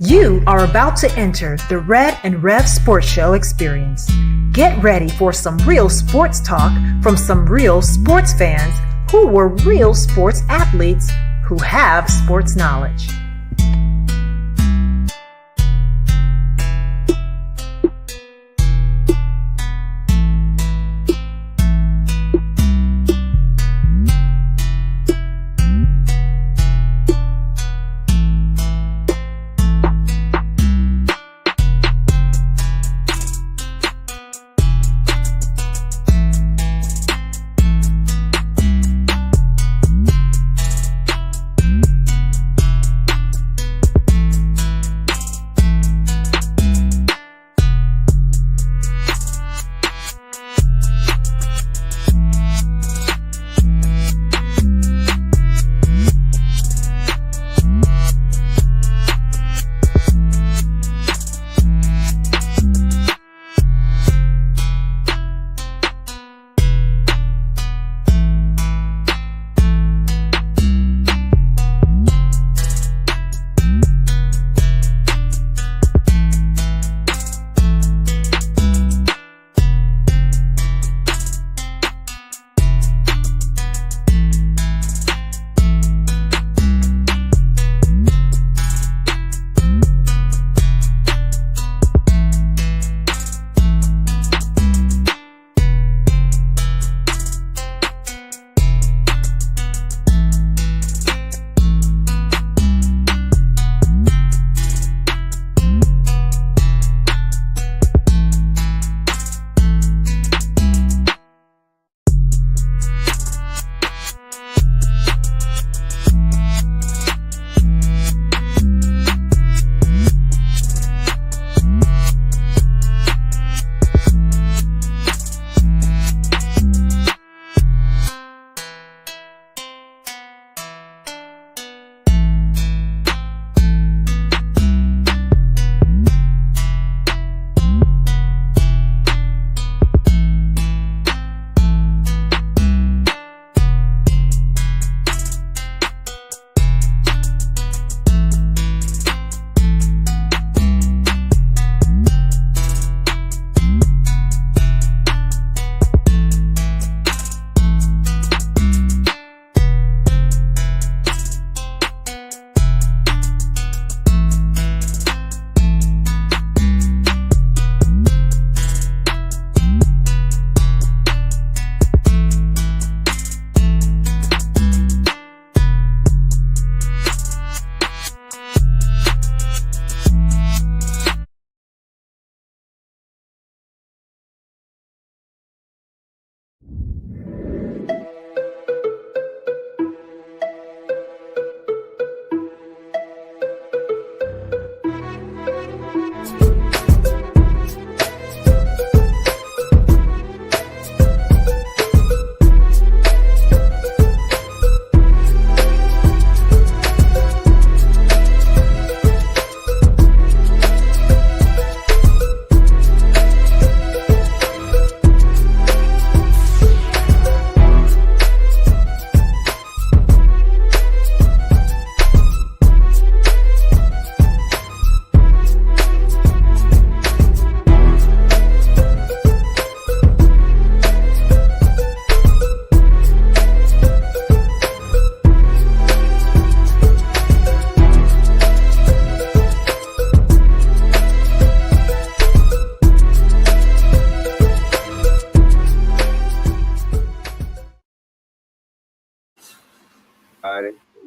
You are about to enter the Red and Rev Sports Show experience. Get ready for some real sports talk from some real sports fans who were real sports athletes who have sports knowledge.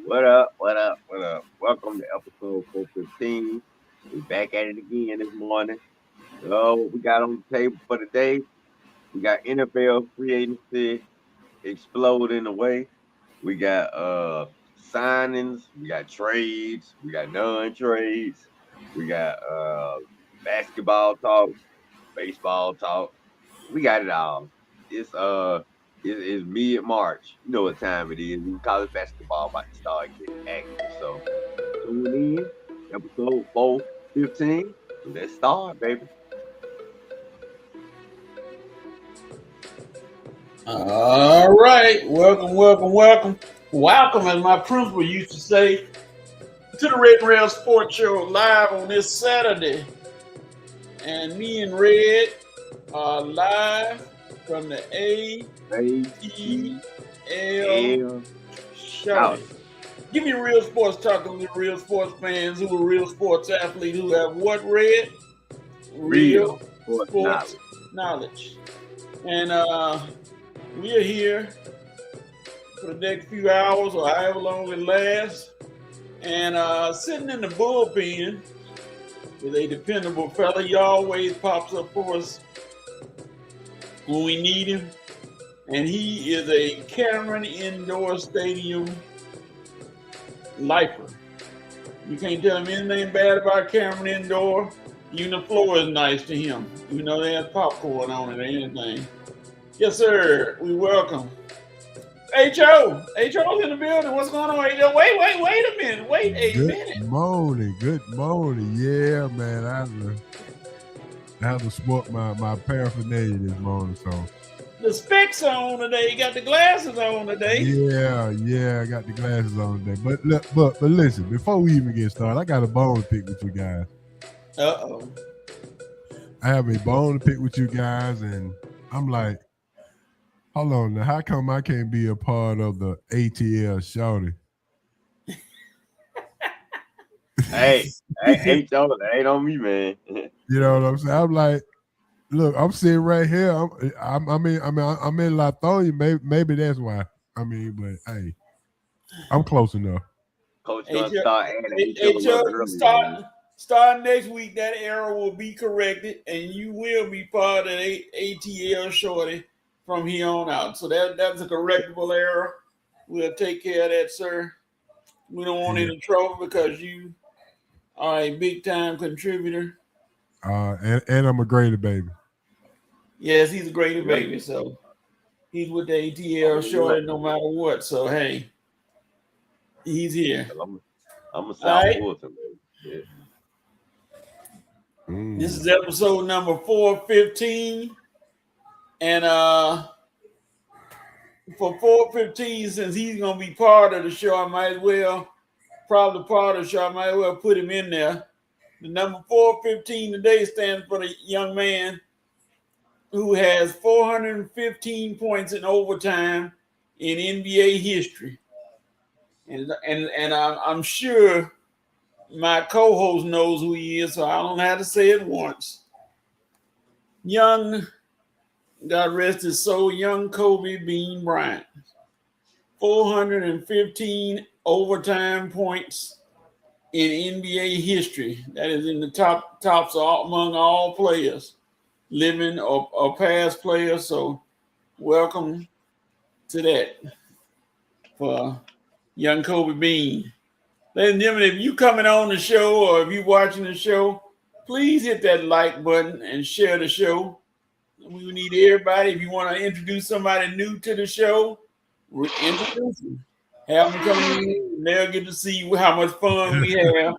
What up? Welcome to episode 415. We're back at it again this morning. So what we got on the table for today, we got NFL free agency exploding away. We got signings, we got trades, we got non-trades, we got basketball talk, baseball talk. We got it all. It's mid-March. You know what time it is. College basketball about to start getting active. So tune in. Episode 415. Let's start, baby. All right. Welcome, as my principal used to say. to the Red and Rail Sports Show live on this Saturday. And me and Red are live from the ATL Show. Give me real sports talking with real sports fans who are real sports athletes who have what, Red? Real sports knowledge. And we are here for the next few hours or however long it lasts. And sitting in the bullpen is a dependable fella. He always pops up for us when we need him. And he is a Cameron Indoor Stadium lifer. You can't tell him anything bad about Cameron Indoor. Even the floor is nice to him. You know, they have popcorn on it or anything. Yes, sir. We welcome H.O. H.O.'s in the building. What's going on, H.O.? Wait a minute. Wait a minute. Good morning. Yeah, man. I have to sport my paraphernalia this morning, so. The specs are on today. You got the glasses on today. Yeah, I got the glasses on today. But listen, before we even get started, I got a bone to pick with you guys. Uh-oh. I have a bone to pick with you guys, and I'm like, hold on now, how come I can't be a part of the ATL shouting? Hey, Joe, that ain't on me, man. You know what I'm saying? I'm like, look, I'm sitting right here. I'm in Lithonia. Maybe that's why. I mean, but hey, I'm close enough. Coach gonna start adding. Starting next week, that error will be corrected, and you will be part of the ATL shorty from here on out. So that's a correctable error. We'll take care of that, sir. We don't want any trouble because you are a big-time contributor. And I'm a Grady baby. Yes, he's a Grady baby, so he's with the ATL shorty no matter what. So, hey, he's here. I'm a South Fulton baby. Yeah. This is episode number 415. And for 415, since he's going to be part of the show, I might as well put him in there. The number 415 today stands for the young man who has 415 points in overtime in NBA history. And I'm sure my co-host knows who he is, so I don't have to say it once. Young, God rest his soul, young Kobe Bean Bryant. 415 overtime points in NBA history. That is in the tops among all players, living or past players. So welcome to that for young Kobe Bean. Ladies and gentlemen, if you coming on the show or if you watching the show, please hit that like button and share the show. We need everybody. If you want to introduce somebody new to the show, introduce them. Have them come in, and they'll get to see how much fun we have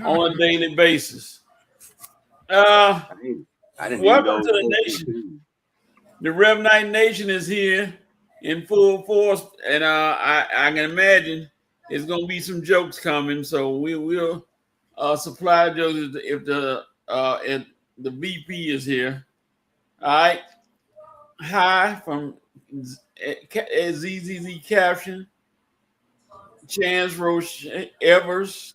on a daily basis. Welcome to the nation. The Rev Night Nation is here in full force, and I can imagine there's going to be some jokes coming, so we'll supply jokes if the VP is here. All right. Hi from ZZZ Caption, Chance Roche Evers,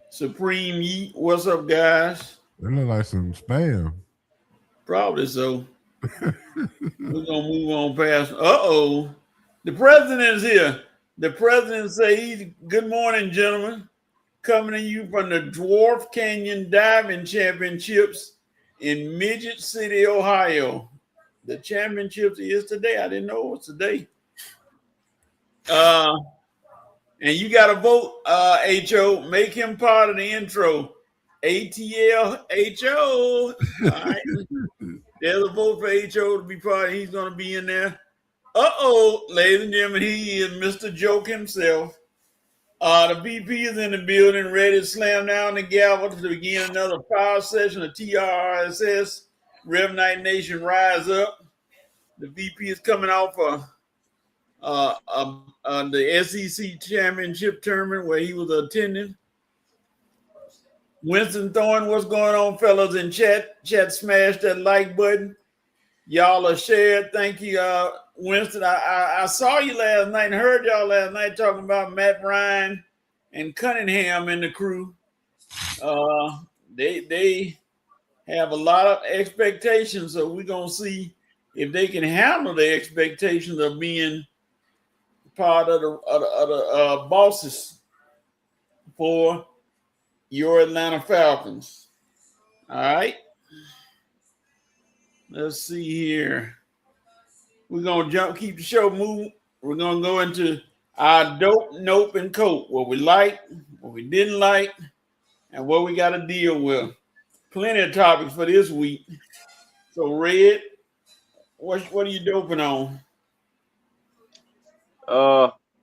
Supreme Yeet. What's up, guys? It look like some spam. Probably so. We're gonna move on past. The president is here. The president says, "Good morning, gentlemen. Coming to you from the Dwarf Canyon Diving Championships in Midget City, Ohio. The championships is today. I didn't know it was today. And you got to vote, HO. Make him part of the intro. ATL HO. All right. There's a vote for HO to be part. He's going to be in there. Ladies and gentlemen, he is Mr. Joke himself. The VP is in the building, ready to slam down the gavel to begin another power session of TRSS. Rev Night Nation, rise up. The VP is coming off the SEC championship tournament where he was attending. Winston Thorne, what's going on, fellas in chat? Chat, smash that like button. Y'all are shared. Thank you, Winston. I saw you last night and heard y'all last night talking about Matt Ryan and Cunningham and the crew. They have a lot of expectations, so we're gonna see if they can handle the expectations of being part of the bosses for your Atlanta Falcons. All right. Let's see here. We're gonna keep the show moving. We're gonna go into our dope, nope, and cope. What we like, what we didn't like, and what we got to deal with. Plenty of topics for this week. So, Red, what are you doping on?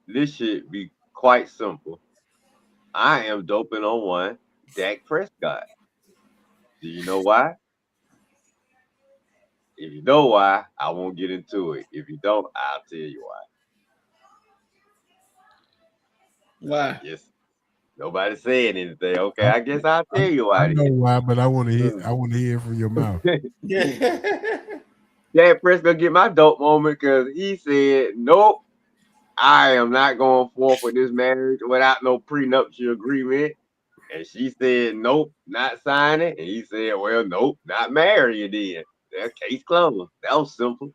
This should be quite simple. I am doping on one, Dak Prescott. Do you know why? If you know why, I won't get into it. If you don't, I'll tell you why. Why? Yes. Nobody saying anything. Okay, I guess I'll tell you why. I know why, but I want to hear. I want to hear from your mouth. Yeah. Dak Prescott get my dope moment because he said, "Nope, I am not going forth with this marriage without no prenuptial agreement." And she said, "Nope, not signing." And he said, "Well, nope, not marrying then." That case closed. That was simple.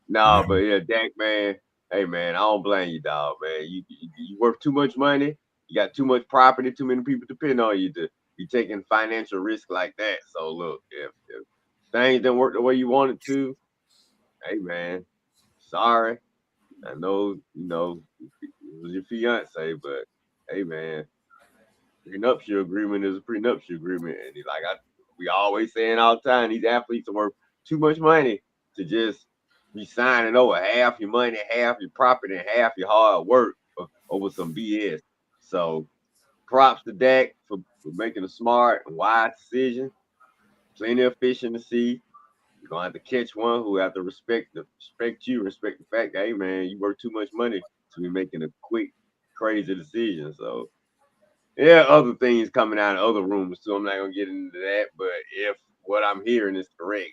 Nah, but yeah, Dak, man. Hey, man, I don't blame you, dog, man. You worth too much money. You got too much property. Too many people depend on you to be taking financial risk like that. So look, if things didn't work the way you wanted to, hey, man, sorry. I know, it was your fiance, but hey, man, prenuptial agreement is a prenuptial agreement, and we always saying all the time, these athletes are worth too much money to just be signing over half your money, half your property, and half your hard work over some BS. So props to Dak for making a smart and wise decision. Plenty of fish in the sea. You're gonna have to catch one who have to respect the fact that, hey, man, you worth too much money to be making a quick, crazy decision. So yeah, other things coming out of other rooms too. I'm not gonna get into that, but if what I'm hearing is correct,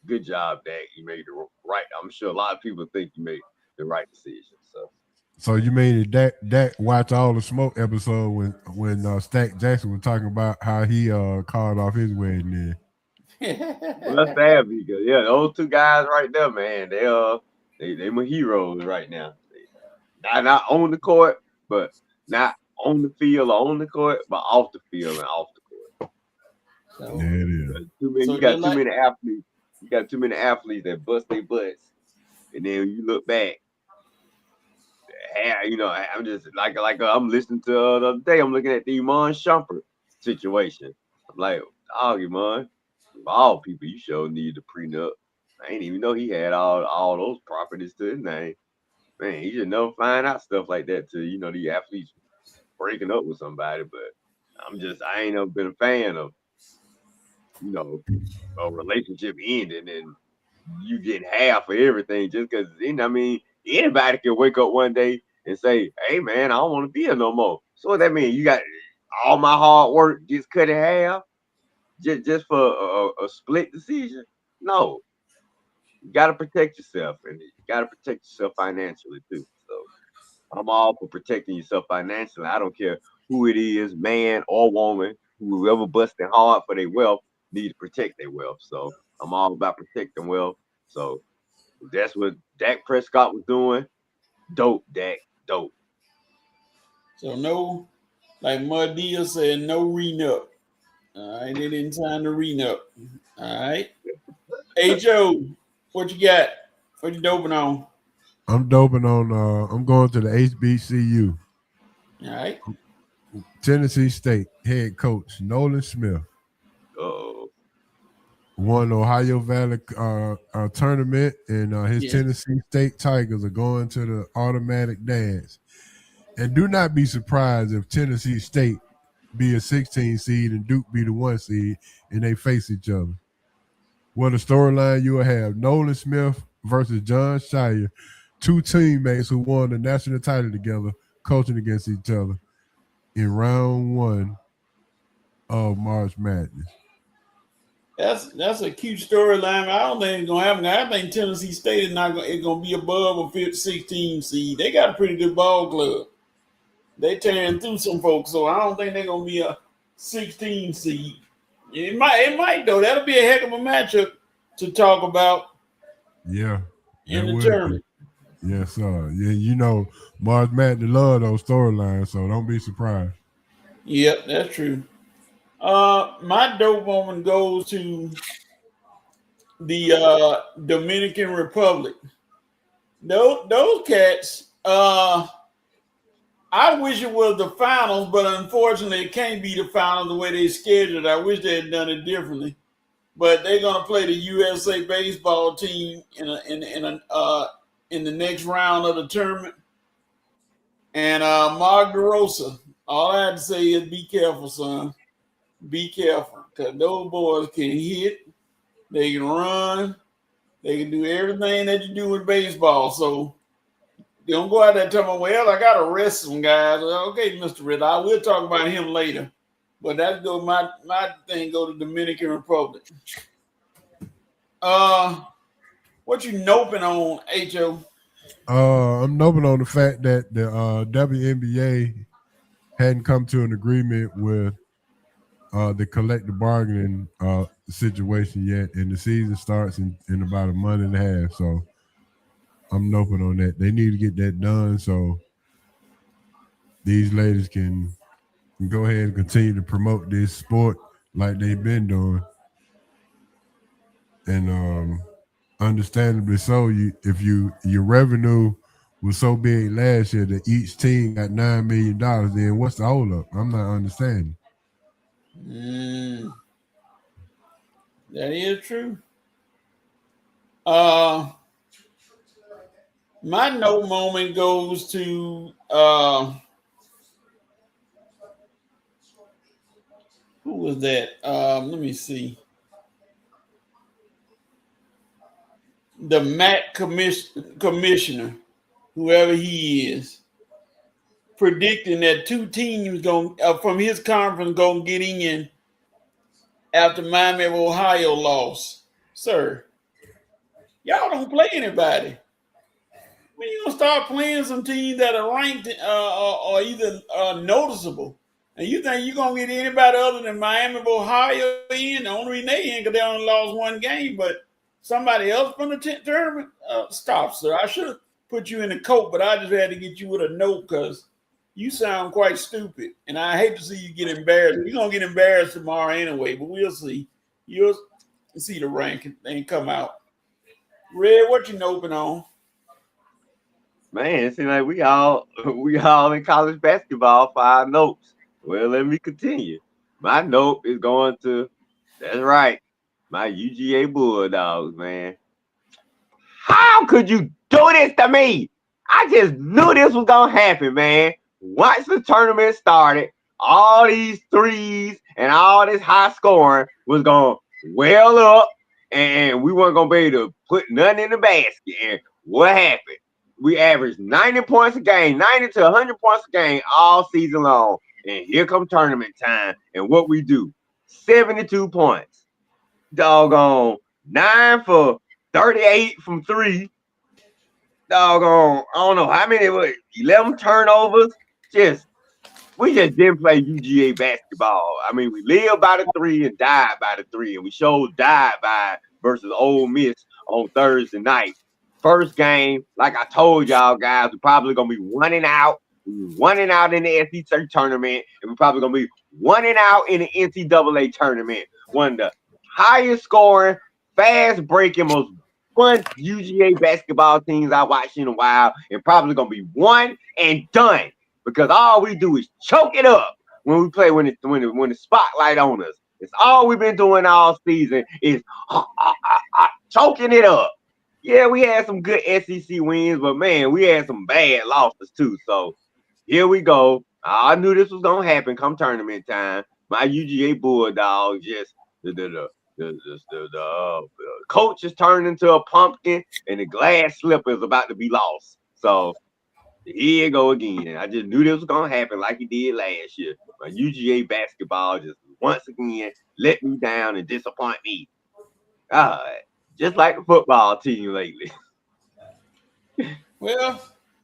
good job, Dak. You made the right. I'm sure a lot of people think you made the right decision. So you mean that Dak watch all the smoke episode when Stack Jackson was talking about how he called off his wedding then? Well, that's sad because those two guys right there, man, they my heroes right now. Not on the court, but not on the field or on the court, but off the field and off the court. So, Yeah, it is. You got too many athletes. You got too many athletes that bust their butts, and then you look back. I'm just like I'm listening to the other day. I'm looking at the Iman Shumpert situation. I'm like, dog, Iman, of all people, you sure need the prenup. I didn't even know he had all those properties to his name. Man, you should never find out stuff like that to the athletes breaking up with somebody. But I ain't never been a fan of a relationship ending and you getting half of everything just because anybody can wake up one day and say, "Hey, man, I don't want to be here no more." So what that mean? You got all my hard work just cut in half just for a split decision? No. You got to protect yourself, and you got to protect yourself financially too. So I'm all for protecting yourself financially. I don't care who it is, man or woman, whoever busting hard for their wealth need to protect their wealth. So I'm all about protecting wealth. So that's what Dak Prescott was doing. Dope, Dak. Dope. So no, like Madia said, no renup. All right, they didn't sign the renup. All right. H.O., what you got? What you doping on? I'm doping on. I'm going to the HBCU. All right. Tennessee State head coach Nolan Smith. Oh. Won the Ohio Valley tournament, and his Tennessee State Tigers are going to the automatic dance. And do not be surprised if Tennessee State be a 16 seed and Duke be the 1 seed, and they face each other. What a storyline you will have. Nolan Smith versus John Shire, two teammates who won the national title together, coaching against each other in round 1 of March Madness. That's a cute storyline. I don't think it's gonna happen. I think Tennessee State is not gonna be above a 16 seed. They got a pretty good ball club. They tearing through some folks, so I don't think they're gonna be a 16 seed. It might though. That'll be a heck of a matchup to talk about. Yeah, in the tournament. Yes, sir. Yeah, you know, March Madness love those storylines, so don't be surprised. Yep, that's true. My dope moment goes to the Dominican Republic. Those cats. I wish it was the finals, but unfortunately, it can't be the finals the way they scheduled. I wish they had done it differently. But they're gonna play the USA baseball team in the next round of the tournament. And Mark DeRosa, all I have to say is be careful, son. Be careful, because those boys can hit, they can run, they can do everything that you do with baseball. So don't go out there telling me, well, I got to rest some guys. Okay, Mr. Ritter, I will talk about him later. But that's go my thing go to Dominican Republic. What you noping on, H.O.? I'm noping on the fact that the WNBA hadn't come to an agreement with the collective bargaining situation yet, and the season starts in about a month and a half. So I'm noping on that. They need to get that done so these ladies can go ahead and continue to promote this sport like they've been doing. And understandably so, if your revenue was so big last year that each team got $9 million, then what's the hold up? I'm not understanding. That is true. My no moment goes to who was that? Let me see. The MAC commissioner, whoever he is, predicting that two teams from his conference gonna get in after Miami of Ohio lost. Sir, y'all don't play anybody. When you gonna start playing some teams that are ranked or either noticeable, and you think you're gonna get anybody other than Miami of Ohio in? The only reason they in because they only lost one game, but somebody else from the tournament? Stop, sir. I should have put you in a coat, but I just had to get you with a note because you sound quite stupid, and I hate to see you get embarrassed. You're gonna get embarrassed tomorrow anyway, but we'll see. You'll see the ranking and come out. Red, what you noping on? Man, it seems like we all in college basketball for our notes. Well, let me continue. My note is going to, that's right, my UGA Bulldogs, man. How could you do this to me? I just knew this was gonna happen, man. Once the tournament started, all these threes and all this high scoring was gonna well up, and we weren't gonna be able to put nothing in the basket. And what happened? We averaged 90 points a game, 90 to 100 points a game all season long. And here come tournament time. And what we do, 72 points. Doggone, 9 for 38 from 3. Doggone, I don't know how many, 11 turnovers. We just didn't play UGA basketball. I mean, we live by the 3 and died by the 3. And we showed died by it versus Ole Miss on Thursday night. First game, like I told y'all guys, we're probably going to be 1-out. We're 1-out in the SEC tournament, and we're probably going to be 1-out in the NCAA tournament. One of the highest scoring, fast breaking, most fun UGA basketball teams I watched in a while, and probably going to be one and done because all we do is choke it up when we play when the spotlight on us. It's all we've been doing all season is choking it up. Yeah, we had some good SEC wins, but man, we had some bad losses too. So here we go. I knew this was gonna happen come tournament time. My UGA Bulldogs just The coach is turned into a pumpkin, and the glass slipper is about to be lost. So here you go again. I just knew this was gonna happen, like he did last year. My UGA basketball just once again let me down and disappoint me. Just like the football team lately. Well,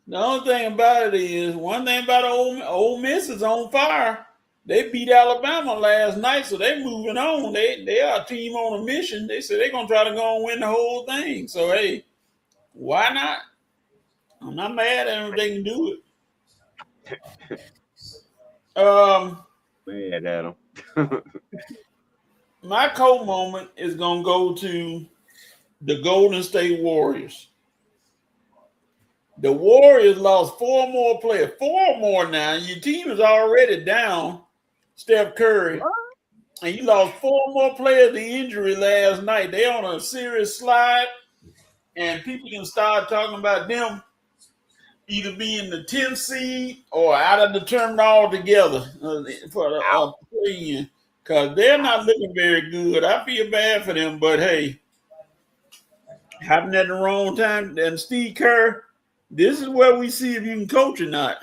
the only thing about it is, one thing about Ole Miss is on fire. They beat Alabama last night, so they're moving on. They are a team on a mission. They said they're going to try to go and win the whole thing. So, hey, why not? I'm not mad at them if they can do it. Mad at them. My cold moment is going to go to the Golden State Warriors. The Warriors lost 4 more players. 4 more now. Your team is already down Steph Curry. And you lost 4 more players to injury last night. They on a serious slide. And people can start talking about them either being the 10th seed or out of the tournament altogether for the play-in. Because they're not looking very good. I feel bad for them, but hey, happened at the wrong time. And Steve Kerr, this is where we see if you can coach or not.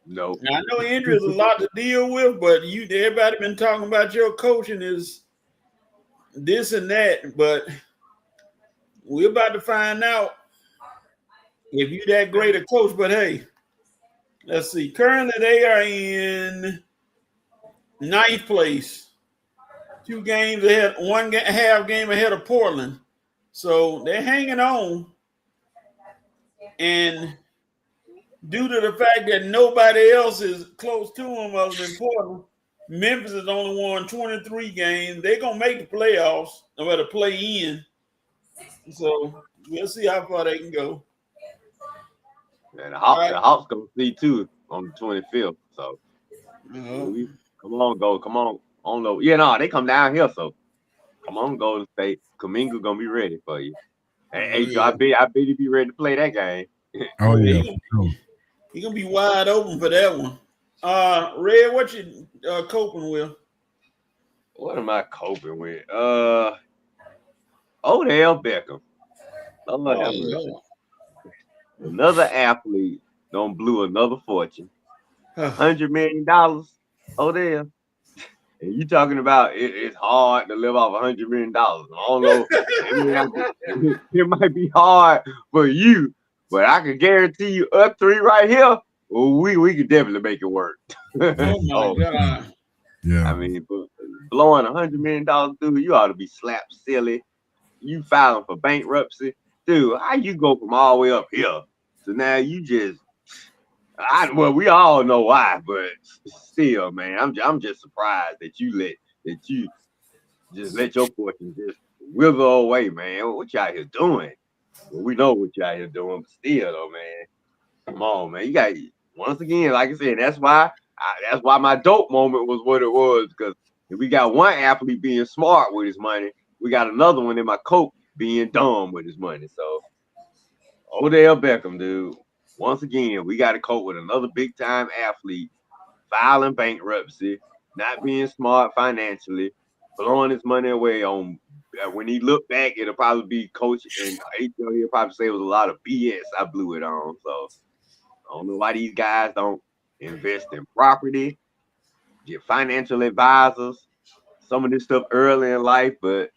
No. Now, I know injury is a lot to deal with, but everybody been talking about your coaching is this and that. But we're about to find out if you're that great a coach. But hey, let's see. Currently, they are in 9th place. 2 games ahead, 1 half game ahead of Portland. So they're hanging on. And due to the fact that nobody else is close to them other than Portland, Memphis has only won 23 games. They're going to make the playoffs, no matter play in. So we'll see how far they can go. And the Hawks going to see too on the 25th. So come on, go. Come on. I don't know. Yeah, no, they come down here. So come on, Golden State. Kuminga going to be ready for you. Hey, I bet he be ready to play that game. Oh, yeah. He's going to be wide open for that one. Red, what you coping with? What am I coping with? Odell Beckham. Another athlete don't blew another fortune. $100 million, Odell. And you talking about it's hard to live off $100 million. I don't know. It might be hard for you, but I can guarantee you us 3 right here, well, we could definitely make it work. Oh my God. Yeah. I mean, blowing $100 million, dude, you ought to be slapped silly. You filing for bankruptcy. Dude, how you go from all the way up here to now you just we all know why, but still, man, I'm just surprised that you just let your fortune just wither away, man. What you out here doing? Well, we know what you out here doing, but still, though, man, come on, man. You got, once again, like I said, that's why my dope moment was what it was, because if we got one athlete being smart with his money, we got another one in my coat being dumb with his money. So Odell Beckham, dude. Once again, we got to cope with another big-time athlete filing bankruptcy, not being smart financially, blowing his money away on. When he look back, it'll probably be coach and he'll probably say it was a lot of BS I blew it on. So I don't know why these guys don't invest in property, get financial advisors, some of this stuff early in life, but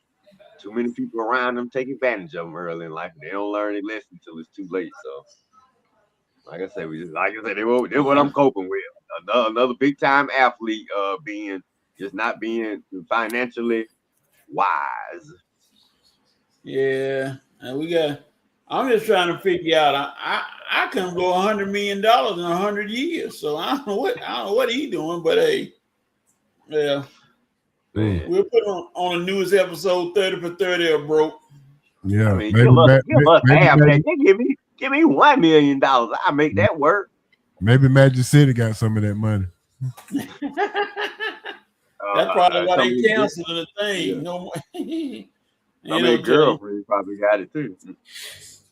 too many people around them take advantage of them early in life, and they don't learn a lesson until it's too late. So. Like I said, this what I'm coping with. Another big time athlete not being financially wise. Yeah, and I'm just trying to figure out. I can blow $100 million in 100 years, so I don't know what he's doing, but hey, yeah, man. We'll put on the newest episode 30 for 30 or broke. Yeah, I mean, give us half that. Give me $1 million. I'll make that work. Maybe Magic City got some of that money. That's probably why they canceled the thing. Yeah. No more. I mean, girlfriend probably got it too.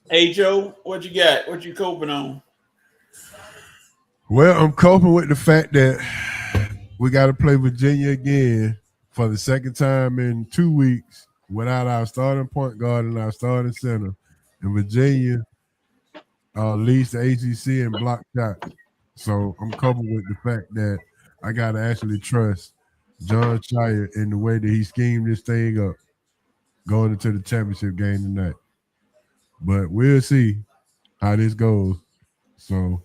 Hey, Joe, what you got? What you coping on? Well, I'm coping with the fact that we got to play Virginia again for the second time in 2 weeks without our starting point guard and our starting center. And Virginia leads the ACC in block shots. So I'm coupled with the fact that I got to actually trust John Shire in the way that he schemed this thing up going into the championship game tonight. But we'll see how this goes. So,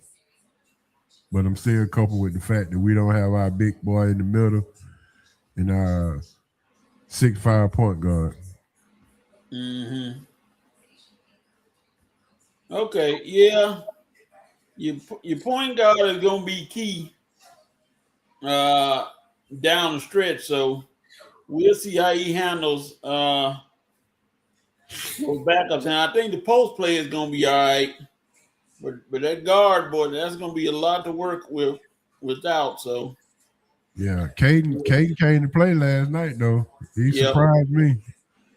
but I'm still coupled with the fact that we don't have our big boy in the middle and our 6'5" point guard. Mm-hmm. Okay, yeah. Your point guard is going to be key down the stretch. So we'll see how he handles those backups. And I think the post play is going to be all right. But that guard, boy, that's going to be a lot to work without. So yeah, Caden came to play last night though. He surprised me.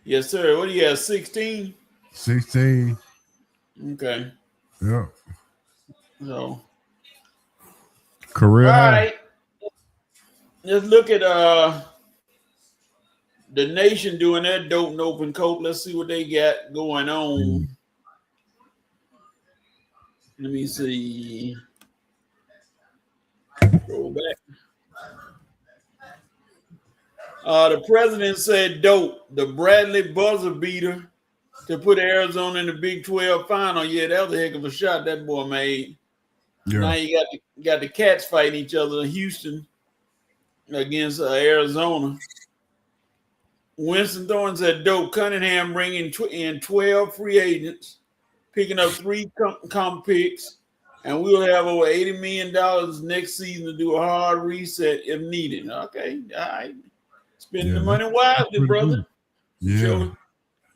Yes, sir. What do you have? 16? 16. Okay. Yeah. So career high. Right. Let's look at the Nation doing their dope and open coat. Let's see what they got going on. Let me see. Go back. The president said dope. The Bradley buzzer beater to put Arizona in the Big 12 final. Yeah, that was a heck of a shot that boy made. Yeah. Now you got the Cats fighting each other in Houston against Arizona. Winston Thorne said dope. Cunningham bringing in 12 free agents, picking up 3 comp picks, and we'll have over $80 million next season to do a hard reset if needed. Okay, all right. Spending the money wisely, brother. Yeah.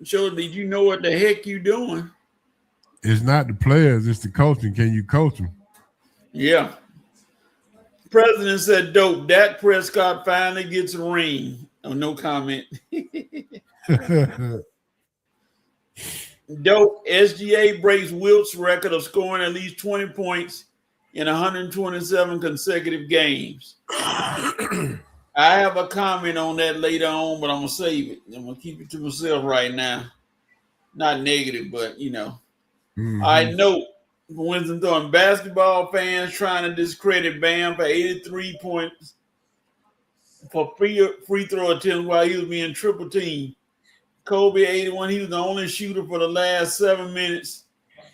Show did you know what the heck you doing? It's not the players, it's the coaching. Can you coach them? Yeah. President said dope. Dak Prescott finally gets a ring. Oh, no comment. Dope. SGA breaks Wilt's record of scoring at least 20 points in 127 consecutive games. I have a comment on that later on, but I'm going to save it. I'm going to keep it to myself right now. Not negative, but, you know. Mm-hmm. I know Winston Thorne, basketball fans trying to discredit Bam for 83 points for free throw attempts while he was being triple teamed. Kobe 81, he was the only shooter for the last 7 minutes,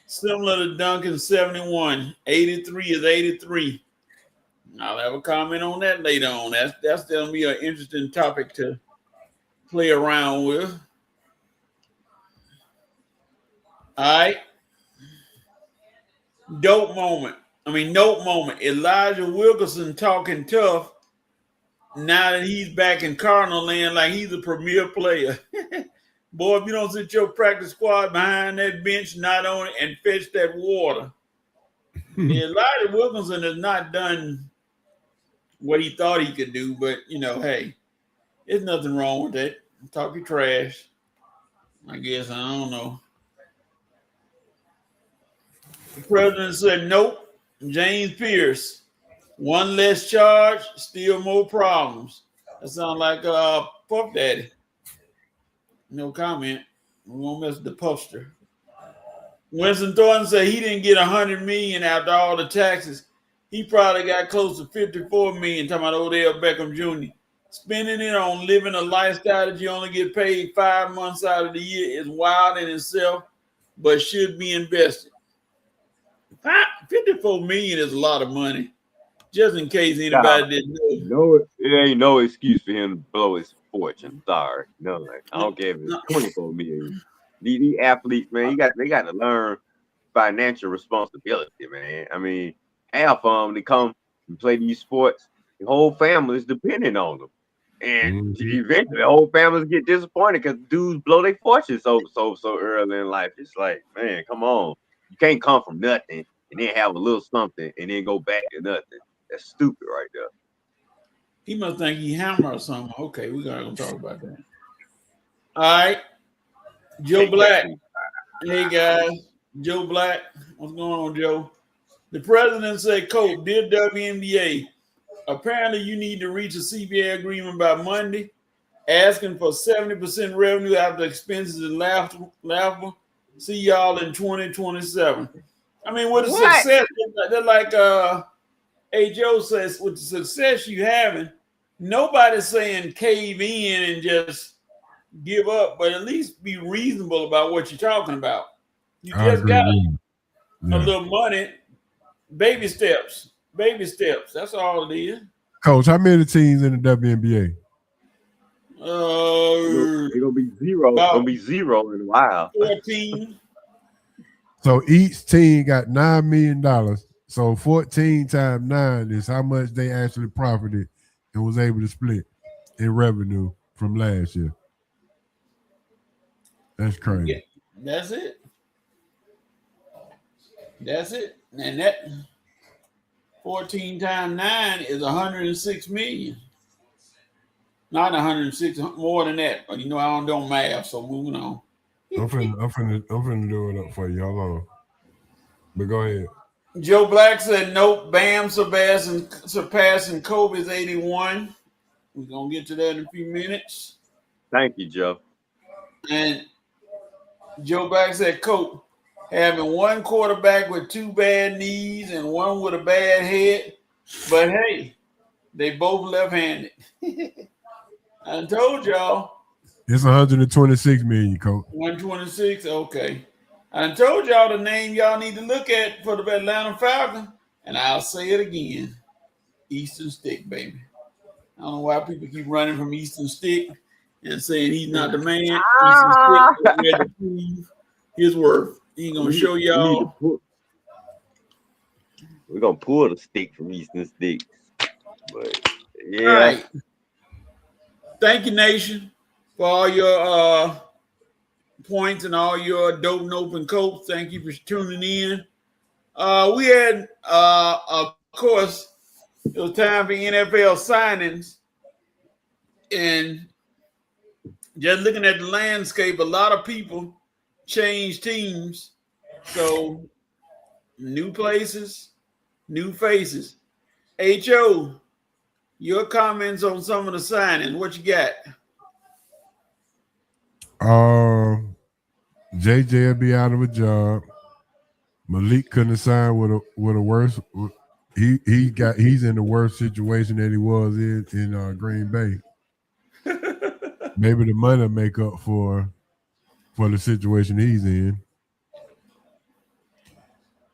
similar to Duncan 71. 83 is 83. I'll have a comment on that later on. That's going to be an interesting topic to play around with. All right. Note moment. Elijah Wilkinson talking tough now that he's back in Cardinal land like he's a premier player. Boy, if you don't sit your practice squad behind that bench, not on it, and fetch that water. Elijah Wilkinson has not done what he thought he could do, but, you know, hey, there's nothing wrong with that. Talk your trash. I guess, I don't know. The president said, nope. James Pierce, one less charge, still more problems. That sounds like Puff Daddy. No comment. We won't mess with the Puffster. Winston Thornton said he didn't get $100 million after all the taxes. He probably got close to $54 million, talking about Odell Beckham Jr. Spending it on living a lifestyle that you only get paid 5 months out of the year is wild in itself, but should be invested. $54 million is a lot of money. Just in case anybody didn't know. It ain't no excuse for him to blow his fortune. Sorry. No, like, I don't care if it's $24 million. These athletes, man, they got to learn financial responsibility, man. I mean, half of them, they come and play these sports, the whole family is dependent on them. And eventually the whole families get disappointed because dudes blow their fortune so early in life. It's like, man, come on. You can't come from nothing and then have a little something and then go back to nothing. That's stupid right there. He must think he hammer or something. Okay, we gotta go talk about that. All right. Joe Black. Hey guys. Joe Black. What's going on, Joe? The president said, Coach, dear WNBA, apparently you need to reach a CBA agreement by Monday asking for 70% revenue after expenses and laughable. See y'all in 2027. I mean, with the success, they're like A. Joe says, with the success you having, nobody's saying cave in and just give up, but at least be reasonable about what you're talking about. You just got a little money, baby steps. That's all it is. Coach, how many teams in the WNBA? It's gonna be zero. It's gonna be zero in a while. 14. So each team got $9 million. So 14 times 9 is how much they actually profited and was able to split in revenue from last year. That's crazy. Yeah, that's it. That's it. And that 14 times 9 is 106 million. Not 106, more than that. But you know, I don't math, so moving on. I'm finna do it up for you. Hold on. But go ahead. Joe Black said, nope, Bam surpassing Kobe's 81. We're going to get to that in a few minutes. Thank you, Joe. And Joe Black said, Coach, having one quarterback with 2 bad knees and one with a bad head, but hey, they both left-handed. I told y'all. It's 126 million, Coach. 126, okay. I told y'all the name y'all need to look at for the Atlanta Falcons, and I'll say it again. Easton Stick, baby. I don't know why people keep running from Easton Stick and saying he's not the man. Easton Stick is ready to prove his worth. He's going to show y'all. We're going to pull the stick from Easton Stick. But, yeah. All right. Thank you, Nation, for all your points and all your dope and open coats. Thank you for tuning in. We had, of course, it was time for NFL signings. And just looking at the landscape, a lot of people changed teams. So, new places, new faces. H.O., your comments on some of the signings. What you got? JJ will be out of a job. Malik couldn't have signed with a worse. He's in the worst situation that he was in Green Bay. Maybe the money will make up for the situation he's in.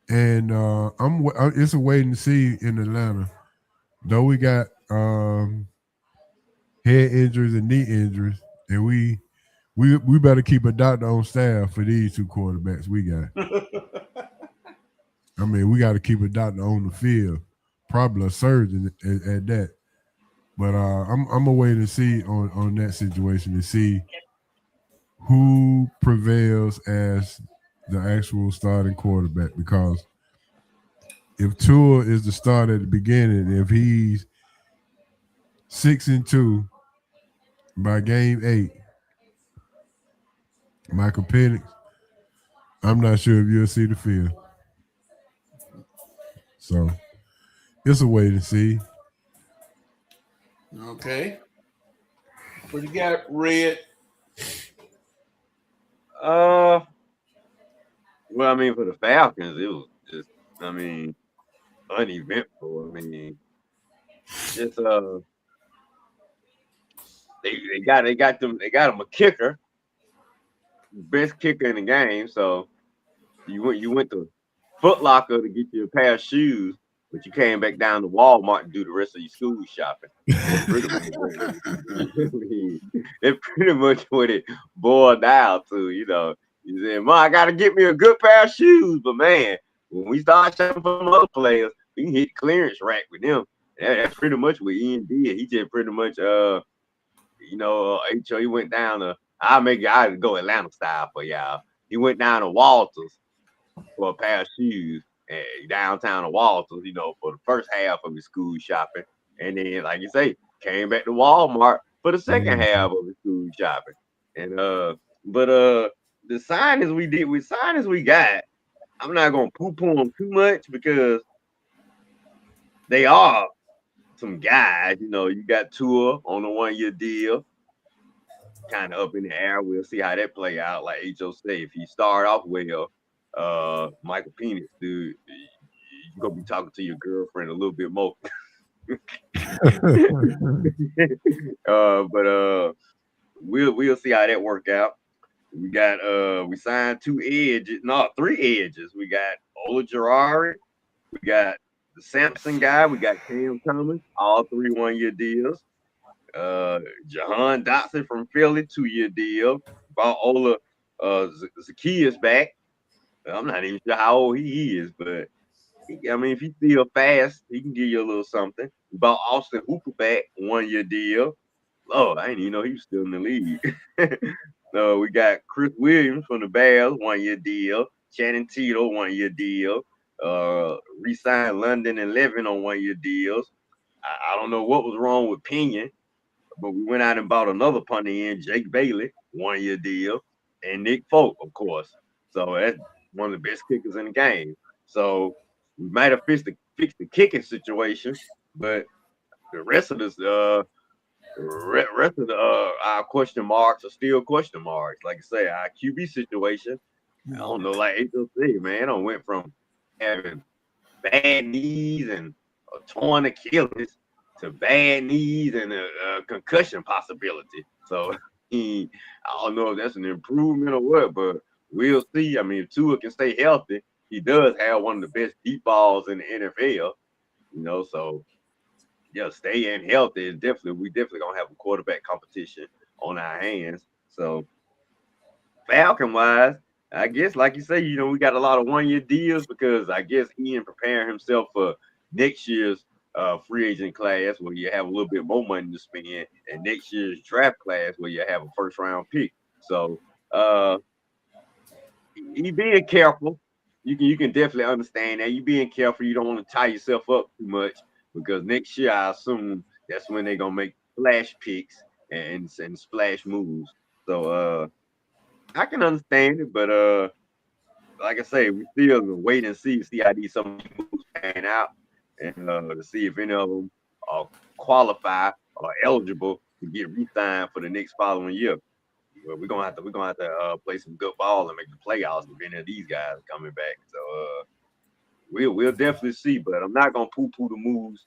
And it's a waiting to see in Atlanta. Though we got head injuries and knee injuries, and we better keep a doctor on staff for these 2 quarterbacks we got. I mean, we got to keep a doctor on the field, probably a surgeon at that. But I'm gonna wait and see on that situation to see who prevails as the actual starting quarterback. Because if Tua is the starter at the beginning, if he's 6-2 by game 8, Michael Penix, I'm not sure if you'll see the field. So it's a wait and see. Okay. What you got, Red? Well, I mean, for the Falcons, it was just, I mean, uneventful. I mean, just they got them a kicker, best kicker in the game. So you went to Foot Locker to get you a pair of shoes, but you came back down to Walmart to do the rest of your school shopping. That's pretty much what it boiled down to, you know. You said, "Ma, I gotta get me a good pair of shoes," but man, when we start shopping for other players, we can hit the clearance rack with them. That's pretty much what Ian did. He just pretty much, HO, he went down to, I'll go Atlanta style for y'all. He went down to Walters for a pair of shoes, downtown to Walters, you know, for the first half of his school shopping. And then, like you say, came back to Walmart for the second half of his school shopping. And the signings we got, I'm not gonna poo-poo them too much because they are some guys. You know, you got Tua on a 1-year deal. kind of up in the air. We'll see how that play out. Like H.O. say, if he start off well, Michael Penix, dude, you're gonna be talking to your girlfriend a little bit more. But we'll see how that work out. We signed 3 edges. We got Ola Girard, we got the Sampson guy, we got Cam Thomas, all 3 1-year deals. Jahan Dotson from Philly, 2-year deal. Bought Ola Zacchaeus back. I'm not even sure how old he is, but if he's still fast, he can give you a little something. We bought Austin Hooper back, 1-year deal. Oh, I didn't even know he was still in the league. We got Chris Williams from the Bears, 1-year deal. Channing Tito, 1-year deal. Re-signed London and Levin on 1-year deals. I don't know what was wrong with Pinion, but we went out and bought another punter in, Jake Bailey, 1-year deal, and Nick Folk, of course. So that's one of the best kickers in the game. So we might have fixed the kicking situation, but the rest of this, our question marks are still question marks. Like I say, our QB situation, I don't know, like HOC, man, I went from having bad knees and a torn Achilles to bad knees and a concussion possibility. So I don't know if that's an improvement or what, but we'll see. If Tua can stay healthy, he does have one of the best deep balls in the NFL, so yeah, staying healthy is we definitely gonna have a quarterback competition on our hands. So Falcon wise, I guess like you say, we got a lot of 1-year deals because I guess Ian preparing himself for next year's free agent class where you have a little bit more money to spend, and next year's draft class where you have a 1st-round pick. So you being careful. You can definitely understand that. You being careful. You don't want to tie yourself up too much because next year I assume that's when they're gonna make splash picks and splash moves. So I can understand it, but like I say, we still wait and see how some of these moves pan out, and to see if any of them are qualify or eligible to get re-signed for the next following year. Well, we're gonna have to play some good ball and make the playoffs if any of these guys are coming back. So we'll definitely see, but I'm not gonna poo-poo the moves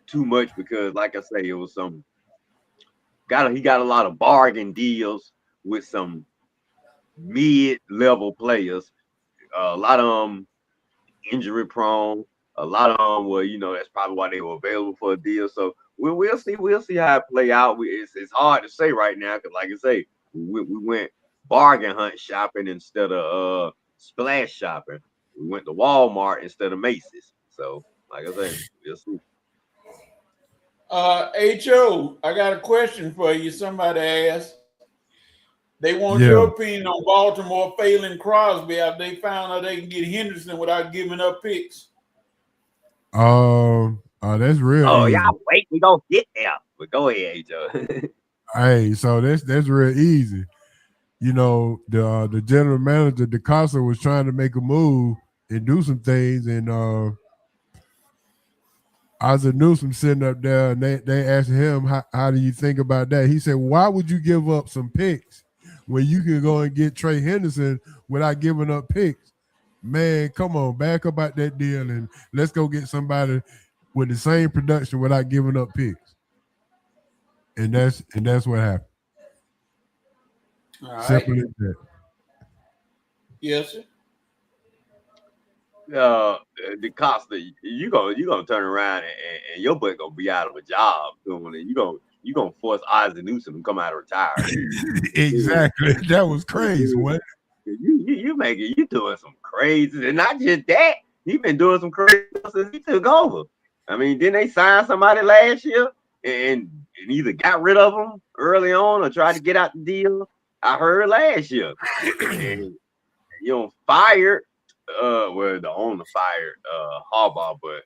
too much because, like I say, it was he got a lot of bargain deals with some mid-level players. A lot of them injury prone. A lot of them were, that's probably why they were available for a deal. So we'll see how it play out. It's hard to say right now because, like I say, we went bargain hunt shopping instead of splash shopping. We went to Walmart instead of Macy's. So, like I say, we'll see. H.O., I got a question for you. Somebody asked. They want your opinion on Baltimore failing Crosby after they found out they can get Henderson without giving up picks. That's real. Oh, y'all wait, we gonna get there. But go ahead, H.O. Hey, so that's real easy. The general manager, DeCosta, was trying to make a move and do some things, and Isaac Newsom sitting up there, and they asked him, how do you think about that? He said, why would you give up some picks when you can go and get Trey Henderson without giving up picks? Man, come on, back up out that deal and let's go get somebody with the same production without giving up picks. And that's what happened. All right. Simple as that. Yes, sir. DeCosta, you gonna turn around and your butt gonna be out of a job doing it. You gonna force Isaac Newsom to come out of retirement. Exactly. That was crazy. What? You doing some crazy, and not just that. He been doing some crazy since he took over. Didn't they sign somebody last year and either got rid of him early on or tried to get out the deal? I heard last year, and fired. The owner fired Harbaugh, but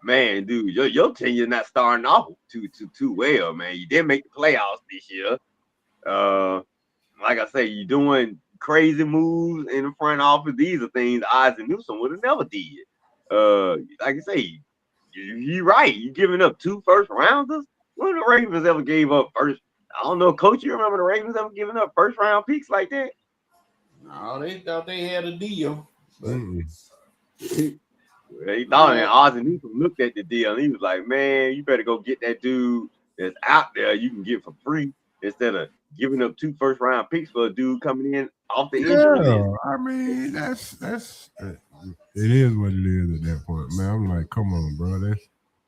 man, dude, your tenure not starting off too well, man. You didn't make the playoffs this year. Like I say, you doing crazy moves in the front office. These are things Isaac Newsom would have never did. Like I say, you're right. You giving up 2 first rounders. When the Ravens ever gave up I don't know, Coach. You remember the Ravens ever giving up first round picks like that? No, they thought they had a deal. But He thought, and Ozzie Newsome looked at the deal and he was like, "Man, you better go get that dude that's out there you can get for free instead of giving up 2 first round picks for a dude coming in off the injury list." I mean, that's it is what it is at that point, man. I'm like, come on, bro.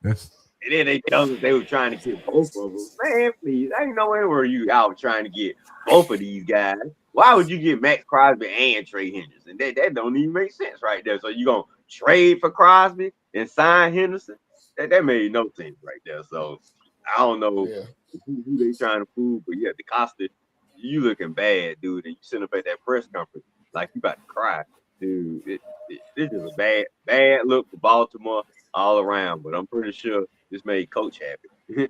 That's. And then they tell us they were trying to get both of them. Man, please, I ain't no anywhere you out trying to get both of these guys. Why would you get Max Crosby and Trey Henderson? That don't even make sense right there. So you gonna trade for Crosby and sign Henderson? That made no sense right there. So I don't know who they trying to fool, but yeah, DeCosta, you looking bad, dude. And you sitting up at that press conference like you about to cry, dude. This is a bad look for Baltimore all around. But I'm pretty sure this made Coach happy.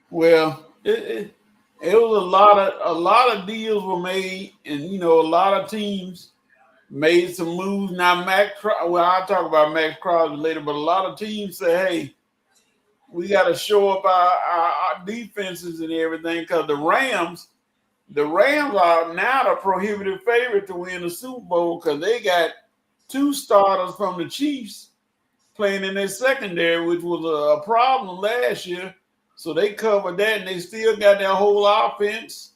Well, it was a lot of deals were made, and a lot of teams made some moves. Now, I'll talk about Max Crosby later, but a lot of teams say, "Hey, we got to show up our defenses and everything," because the Rams are now the prohibitive favorite to win the Super Bowl because they got 2 starters from the Chiefs playing in their secondary, which was a problem last year. So they covered that, and they still got their whole offense.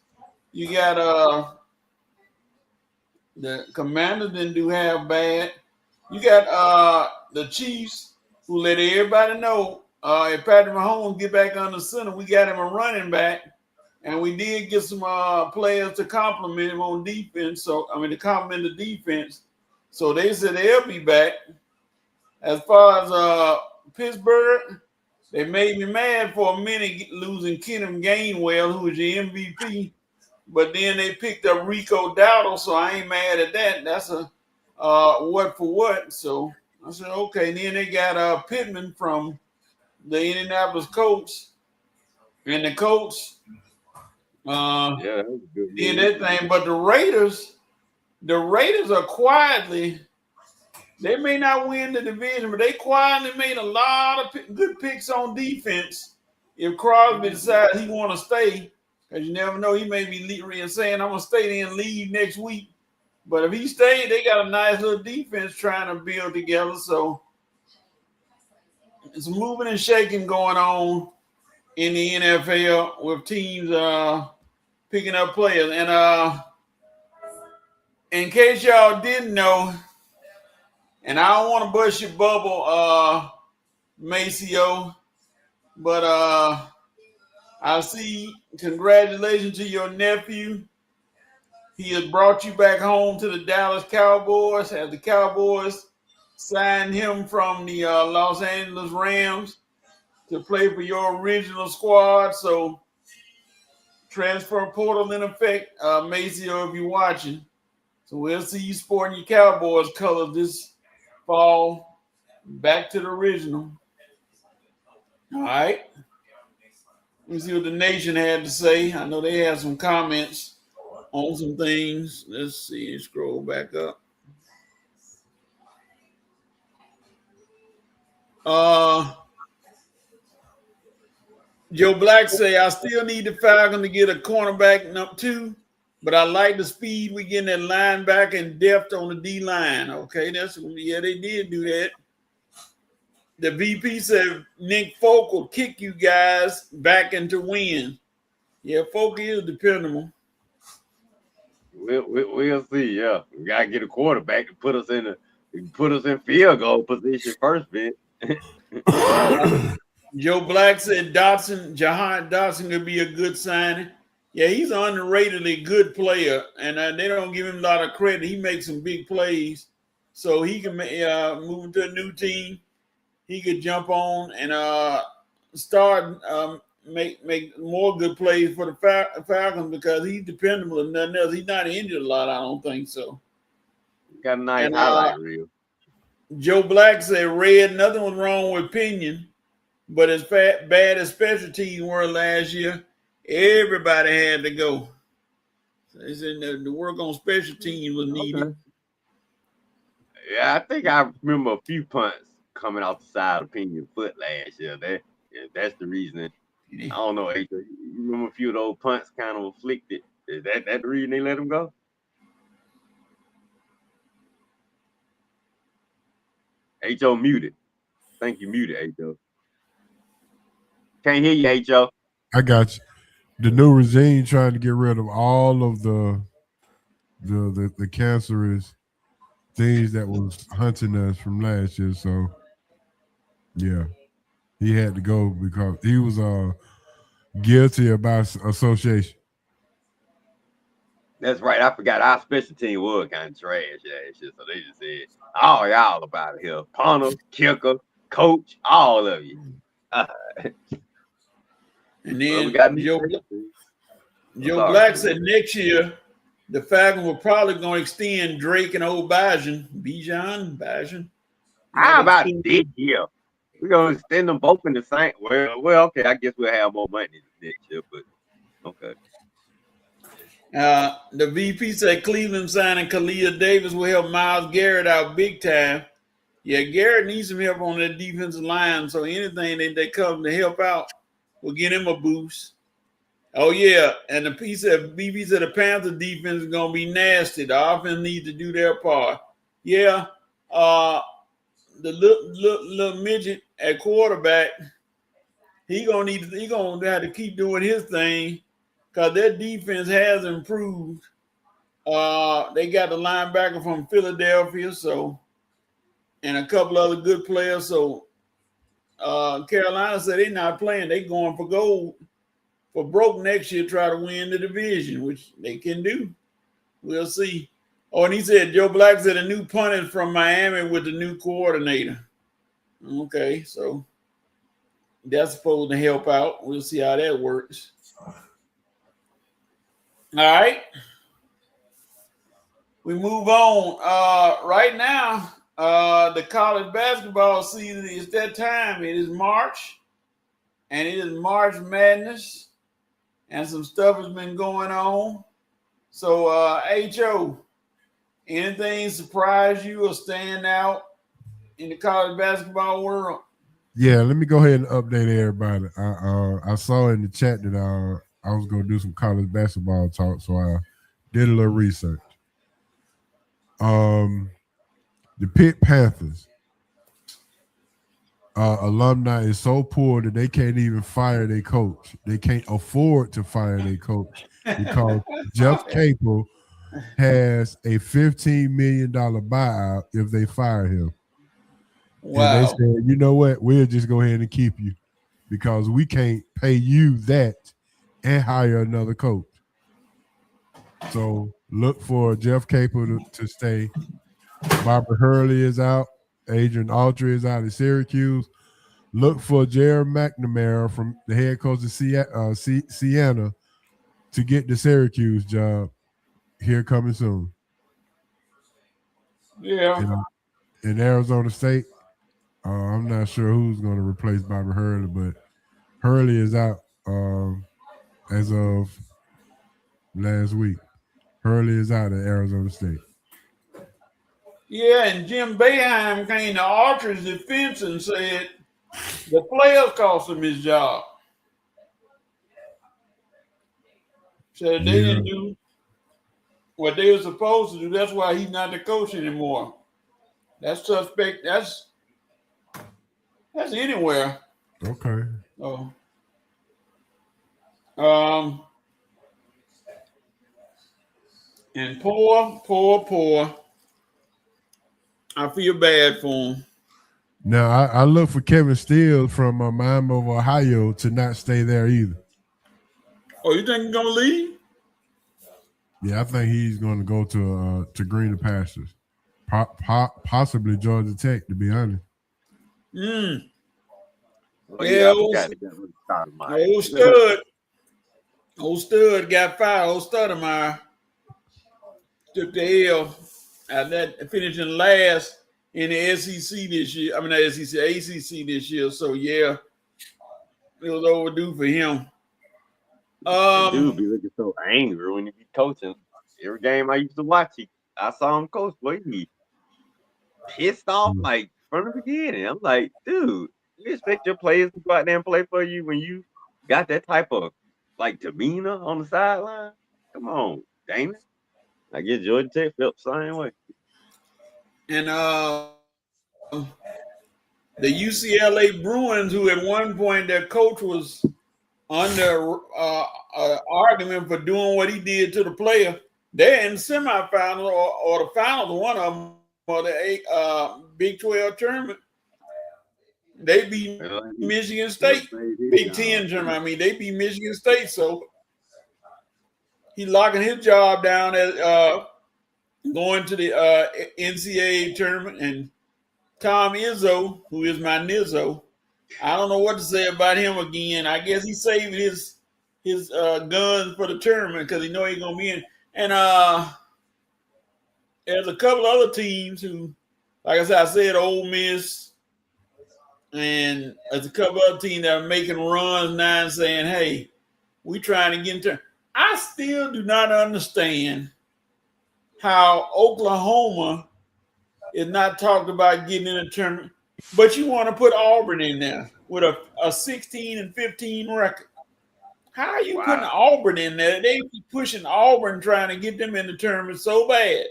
You got the Commanders didn't do half bad. You got the Chiefs, who let everybody know if Patrick Mahomes get back under center, we got him a running back, and we did get some players to complement him on defense. So to complement the defense. So they said they'll be back. As far as Pittsburgh, they made me mad for a minute losing Kenneth Gainwell, who was your MVP. But then they picked up Rico Dowdle, so I ain't mad at that. That's a what for what. So I said, okay. And then they got Pittman from the Indianapolis Colts. And the Colts that was a good did that thing. But the Raiders are quietly – they may not win the division, but they quietly made a lot of good picks on defense. If Crosby decides he want to stay, because you never know, he may be saying, "I'm going to stay there and leave next week." But if he stayed, they got a nice little defense trying to build together. So it's moving and shaking going on in the NFL with teams picking up players. And in case y'all didn't know, and I don't want to bust your bubble, Maceo, but I see congratulations to your nephew. He has brought you back home to the Dallas Cowboys as the Cowboys signed him from the Los Angeles Rams to play for your original squad. So transfer portal in effect, Maceo, if you're watching. So we'll see you sporting your Cowboys colors this fall, back to the original. All right. Let me see what the nation had to say. I know they had some comments on some things. Let's see. Scroll back up. Joe Black say, "I still need the Falcons to get a cornerback number 2. But I like the speed we getting that linebacker and depth on the D line." Okay, they did do that. The VP said Nick Folk will kick you guys back into win. Yeah, Folk is dependable. We'll see. Yeah, we gotta get a quarterback to put us in field goal position first, man. Joe Black said Jahan Dotson could be a good signing. Yeah, he's an underratedly good player, and they don't give him a lot of credit. He makes some big plays, so he can move to a new team. He could jump on and start make more good plays for the Falcons because he's dependable and nothing else. He's not injured a lot, I don't think so. Got a nice highlight reel. Joe Black said, "Red, nothing was wrong with Pinion, but as bad as special teams were last year, everybody had to go." They said the work on special teams was needed. Okay. Yeah, I think I remember a few punts coming off the side of Pinion foot last year. That's the reason I don't know, H.O. You remember a few of those punts kind of afflicted. Is that the reason they let him go? H.O. muted. I think you muted, H.O. Can't hear you, H.O. I got you. The new regime trying to get rid of all of the cancerous things that was hunting us from last year. So yeah, he had to go because he was guilty about association. That's right. I forgot our special team was kind of trash last year, so they just said, "Oh, y'all about here, punter, kicker, coach, all of you." And then we got Joe Black said next year the Falcons were probably going to extend Drake and old Bijan. How about this year? We're gonna extend them both in the same. Well, okay. I guess we'll have more money next year, but okay. The VP said Cleveland signing Khalil Davis will help Myles Garrett out big time. Yeah, Garrett needs some help on that defensive line, so anything that comes to help out will get him a boost. Oh, yeah, and the VP said the Panther defense is going to be nasty. The offense needs to do their part. Yeah, the little midget at quarterback, he gonna have to keep doing his thing because their defense has improved. They got the linebacker from Philadelphia, and a couple other good players. So Carolina said they're not playing. They're going for gold, for broke next year, try to win the division, which they can do. We'll see. Oh, and he said Joe Black said a new punter from Miami with the new coordinator. Okay, so that's supposed to help out. We'll see how that works. All right. We move on. Right now, the college basketball season is that time. It is March, and it is March Madness, and some stuff has been going on. So, H.O., anything surprise you or stand out in the college basketball world? Yeah, let me go ahead and update everybody. I saw in the chat that I was going to do some college basketball talk, so I did a little research. The Pitt Panthers alumni is so poor that they can't even fire their coach. They can't afford to fire their coach because Jeff Capel has a $15 million buyout if they fire him. Wow. And they said, you know what? We'll just go ahead and keep you because we can't pay you that and hire another coach. So look for Jeff Capel to stay. Barbara Hurley is out. Adrian Autry is out at Syracuse. Look for Jared McNamara from the head coach of Siena to get the Syracuse job here coming soon. Yeah. In Arizona State, I'm not sure who's going to replace Barbara Hurley, but Hurley is out as of last week. Hurley is out at Arizona State. Yeah, and Jim Boeheim came to Autry's defense and said the players cost him his job. Said they didn't do what they were supposed to do. That's why he's not the coach anymore. That's suspect. That's anywhere. Okay. Oh. And poor. I feel bad for him. Now, I look for Kevin Steele from Miami of Ohio to not stay there either. Oh, you think he's going to leave? Yeah, I think he's going to go to greener pastures. Possibly Georgia Tech, to be honest. Old Stud got fired. Old Stoudemire took the L at that, finishing last in the SEC this year. I mean, the SEC, ACC this year. So, yeah, it was overdue for him. Dude be looking so angry when he be coaching. Every game I used to watch, I saw him coach, boy, he pissed off like from the beginning. I'm like, dude, you expect your players to go out there and play for you when you got that type of like demeanor on the sideline. Come on, Damon. I guess Georgia Tech felt the same way. And the UCLA Bruins, who at one point their coach was under argument for doing what he did to the player, they're in the semifinals or the finals, one of them, for the Big 12 tournament. They beat Michigan State. Big 10 tournament. I mean, they beat Michigan State, so he locking his job down as going to the NCAA tournament. And Tom Izzo, who is my Nizzo, I don't know what to say about him again. I guess he saved his guns for the tournament because he know he's gonna be in. And there's a couple other teams who, like I said, Ole Miss, and there's a couple other teams that are making runs now and saying, "Hey, we trying to get into." I still do not understand how Oklahoma is not talked about getting in a tournament, but you want to put Auburn in there with a 16-15 record. How are you putting Auburn in there? They be pushing Auburn, trying to get them in the tournament so bad.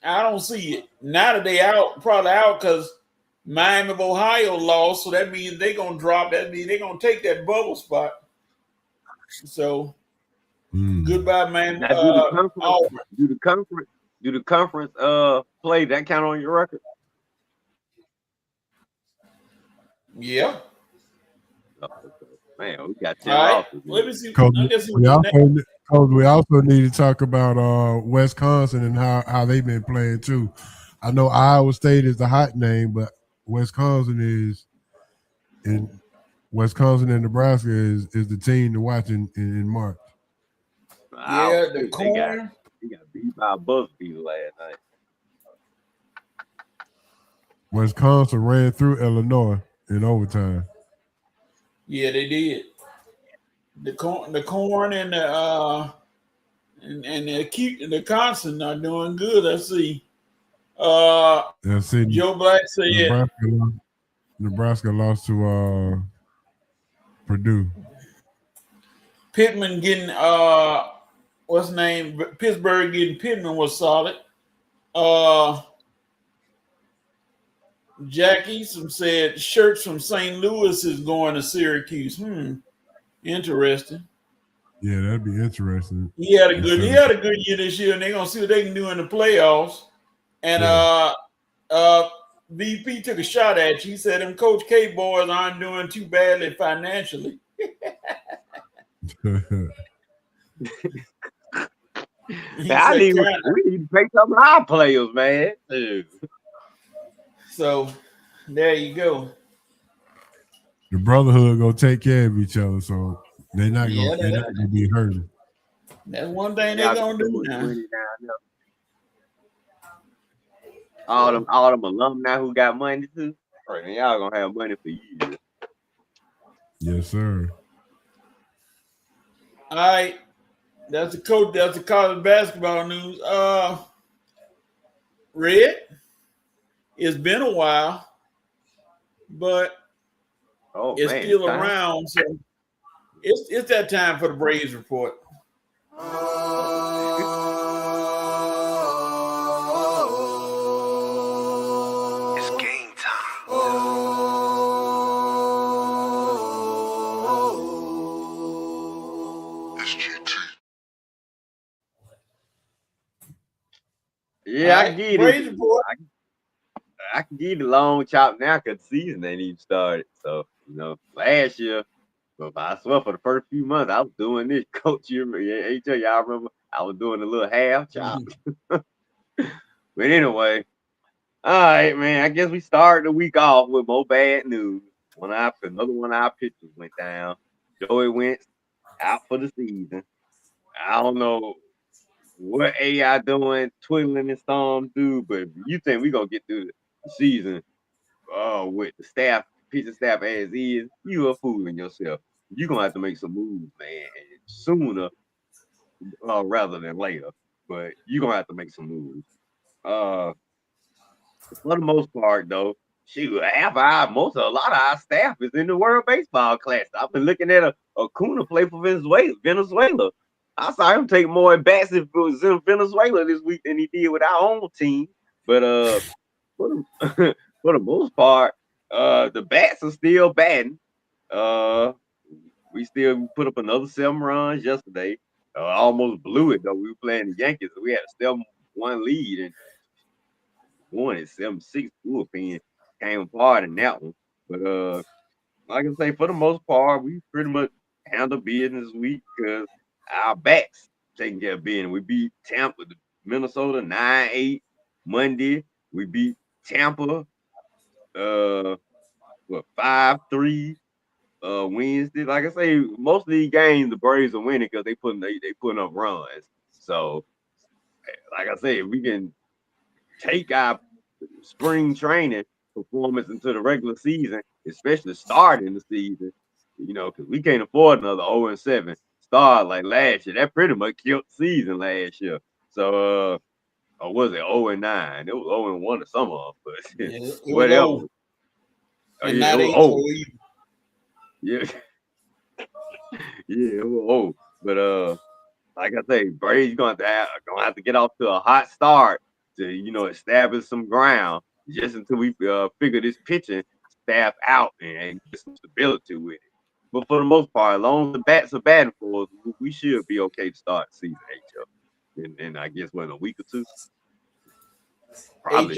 I don't see it. Now that they probably out because Miami of Ohio lost, so that means they're gonna drop. That means they're gonna take that bubble spot. So goodbye, man. Now, do the conference play that count on your record? Yeah. Man, we got 10 losses. Let me see. We also need to talk about Wisconsin and how they've been playing too. I know Iowa State is the hot name, but Wisconsin and Nebraska is the team to watch in March. Yeah, the corn. He got beat by BuzzFeed last night. Wisconsin ran through Illinois in overtime. Yeah, they did. The corn and the Constant are doing good. Let's see. Joe Black said Nebraska lost to Purdue. Pittman getting what's the name? Pittsburgh getting Pittman was solid. Jack Easton said Shirts from St. Louis is going to Syracuse. Interesting. Yeah, that'd be interesting. He had a good year this year, and they're gonna see what they can do in the playoffs. And VP took a shot at you. He said them Coach K boys aren't doing too badly financially. We need to pay some of our players, man. So there you go. The brotherhood gonna take care of each other, so they're not gonna be hurting. That's one thing they're gonna do now. All them alumni who got money too. Right, y'all gonna have money for years. Yes, sir. All right. That's the coach. That's the college basketball news. Red, it's been a while, but it's still around. So it's that time for the Braves report. It's game time. It's GT. Yeah, I get it. I can give you the long chop now because the season ain't even started. So, last year, but I swear for the first few months, I was doing this. Coach, y'all remember? I was doing a little half chop. But anyway, all right, man. I guess we started the week off with more bad news. Another one of our pitchers went down. Joey Wentz out for the season. I don't know what AI doing, twiddling his thumbs, dude. But if you think we're gonna get through the season with the pitching staff as is, you are fooling yourself. You're gonna have to make some moves, man, sooner rather than later. But you're gonna have to make some moves. For the most part, though, shoot, a lot of our staff is in the World Baseball Classic. I've been looking at Acuna play for Venezuela. I saw him take more at bats in Venezuela this week than he did with our own team. But for the, for the most part, the bats are still batting. We still put up another 7 runs yesterday. Almost blew it though. We were playing the Yankees. We had a 7-1 lead and won it 7-6. Bullpen came apart in that one. But like I say, for the most part, we pretty much handle business this week because our backs taking care of business. We beat Tampa, Minnesota 9-8 Monday. We beat Tampa 5-3 Wednesday. Like I say, most of these games the Braves are winning because they putting up runs. So like I say, if we can take our spring training performance into the regular season, especially starting the season, because we can't afford another 0-7 start like last year. That pretty much killed the season last year. So, or was it 0-9? It was 0-1 or some of them, but Yeah, whatever. And not it was yeah, yeah, it was But like I say, Brady's gonna have to get off to a hot start to establish some ground just until we figure this pitching staff out and get some stability with it. But for the most part, as long as the bats are batting for us, we should be okay to start the season, HO. And I guess in a week or two. Probably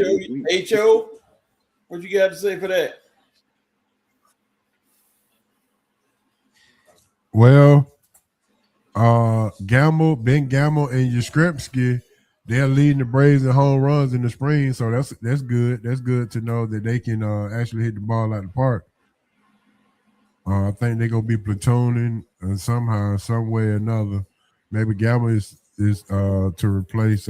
HO, what you got to say for that? Well, Ben Gamble, and Yastrzemski, they're leading the Braves in home runs in the spring, so that's good. That's good to know that they can actually hit the ball out of the park. I think they're gonna be platooning somehow, some way or another. Maybe Gamble is to replace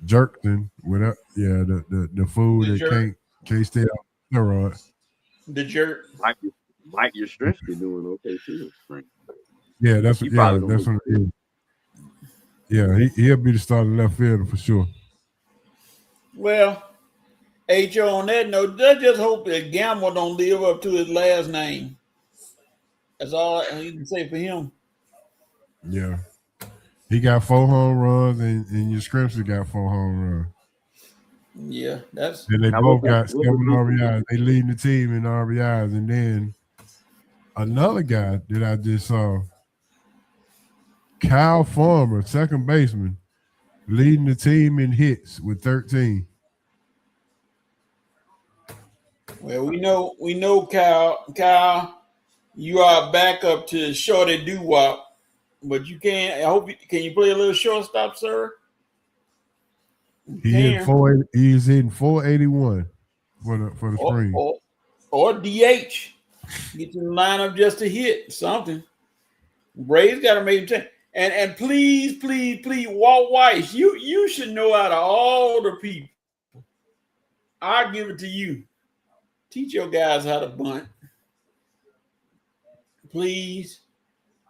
Jerkton with the fool that can't stay out steroids. The jerk. Mike Yastrzemski doing okay too. Yeah, that's what it is. Yeah, he'll be the starting left fielder for sure. Well, HO, on that note, let's just hope that Gamble don't live up to his last name. That's all you can say for him. Yeah. He got 4 home runs and Yastrzemski got 4 home runs. Yeah, and they both got 7 RBIs. They leading the team in RBIs. And then another guy that I just saw, Kyle Farmer, second baseman, leading the team in hits with 13. Well, we know Kyle, you are back up to Shorty Doo-Wop, but you can't. Can you play a little shortstop, sir? He's hitting 481 for the spring. Or DH. Get in the lineup just to hit something. Braves got to make him change. And please, Walt Weiss, you should know out of all the people. I'll give it to you. Teach your guys how to bunt. Please.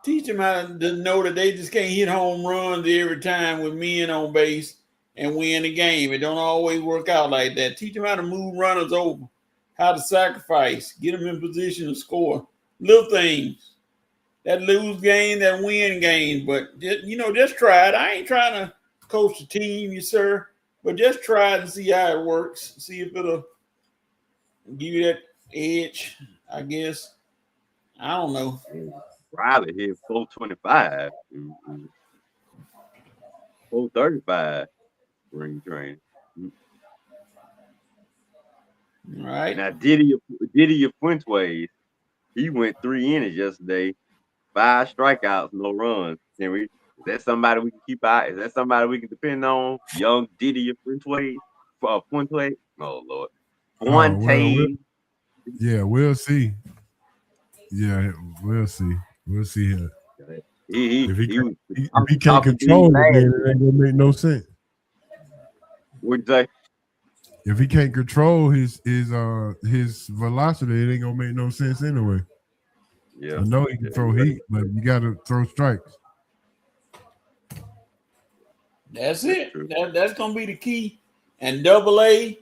Teach them how to know that they just can't hit home runs every time with men on base and win the game. It don't always work out like that. Teach them how to move runners over, how to sacrifice, get them in position to score. Little things. That lose game, that win game. But, just try it. I ain't trying to coach the team, sir, but just try it and see how it works. See if it'll give you that edge, I guess. I don't know. Riley hit 425. 435 spring training. All right. Now, Didier Fuentes, he went 3 innings yesterday. 5 strikeouts, no runs. Is that somebody we can keep out? Is that somebody we can depend on? Young Didier Fuentes? Fuentes? Oh, Lord. Fuentes. We'll see. Yeah, we'll see. We'll see him. If he can't control it, then it ain't gonna make no sense. What'd you say? If he can't control his velocity, it ain't gonna make no sense anyway. Yeah, I know he can throw heat, but you gotta throw strikes. That's it. That's gonna be the key. And AA,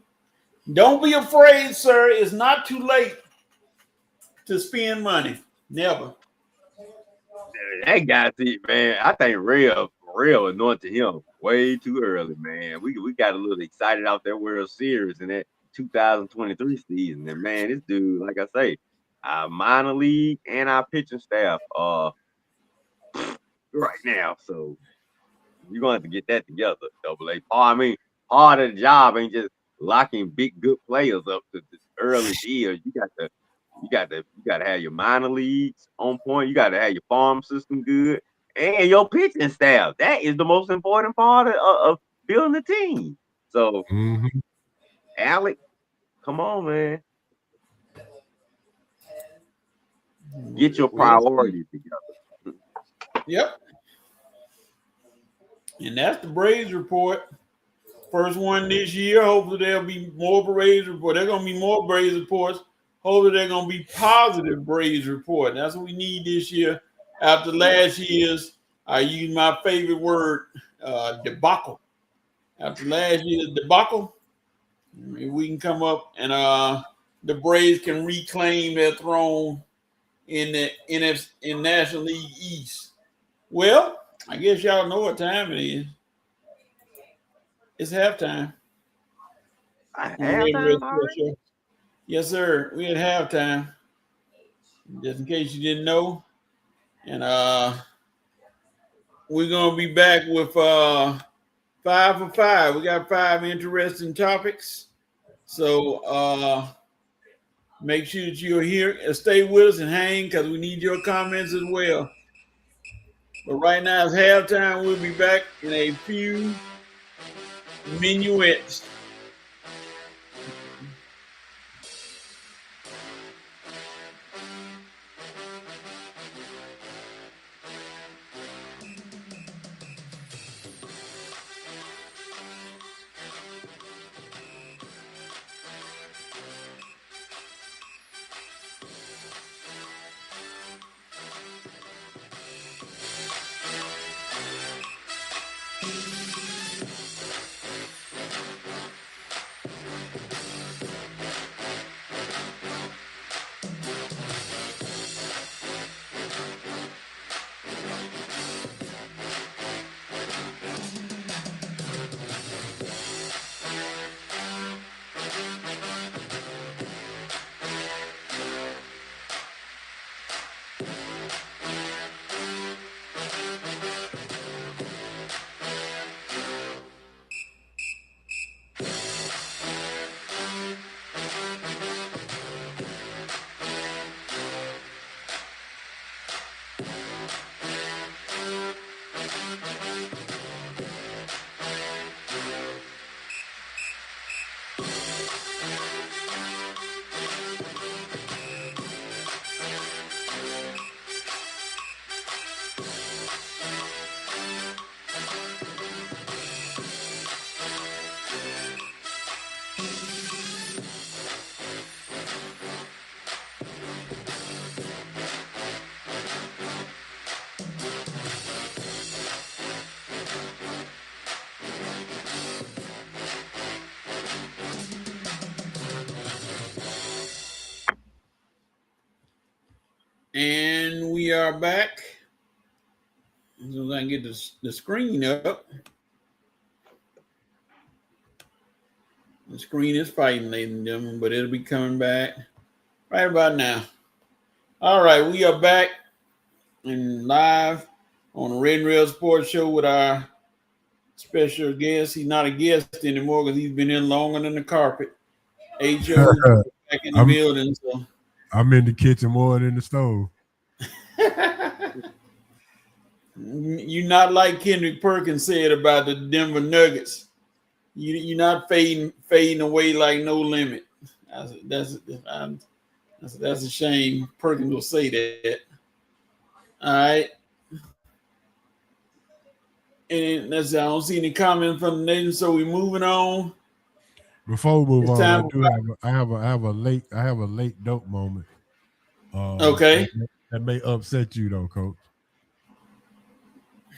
Don't be afraid, sir. It's not too late to spend money. Never. That guy, see, man, I think real anointed him way too early, man. We got a little excited out that World Series in that 2023 season, and man, this dude, like I say, our minor league and our pitching staff right now. So you're gonna have to get that together, Double A. I mean, part of the job ain't just locking big good players up to the early deal. You gotta have your minor leagues on point. You gotta have your farm system good and your pitching staff. That is the most important part of building a team. So, Alec, come on, man, get your priorities together. Yep. And that's the Braves report. First one this year. Hopefully there'll be more Braves report. There's gonna be more Braves reports. Hopefully they're gonna be positive Braves report. That's what we need this year. After last year's, I use my favorite word, debacle. After last year's debacle, we can come up and the Braves can reclaim their throne in the in National League East. Well, I guess y'all know what time it is. It's halftime. Yes, sir. We at halftime. Just in case you didn't know. And we're gonna be back with 5 for 5. We got 5 interesting topics. So make sure that you're here. Stay with us and hang because we need your comments as well. But right now it's halftime. We'll be back in a few minuets. And we are back. As soon as I can get the screen up. The screen is fighting, ladies and gentlemen, but it'll be coming back right about now. All right, we are back and live on the Red and Rail Sports Show with our special guest. He's not a guest anymore because he's been in longer than the carpet. H.O. back in the building. So. I'm in the kitchen more than the stove. You're not like Kendrick Perkins said about the Denver Nuggets. You're not fading away like No Limit. That's a shame. Perkins will say that. All right. And I don't see any comments from the nation, so we're moving on. Before we move on, I have a late dope moment. Okay. That may upset you though, Coach.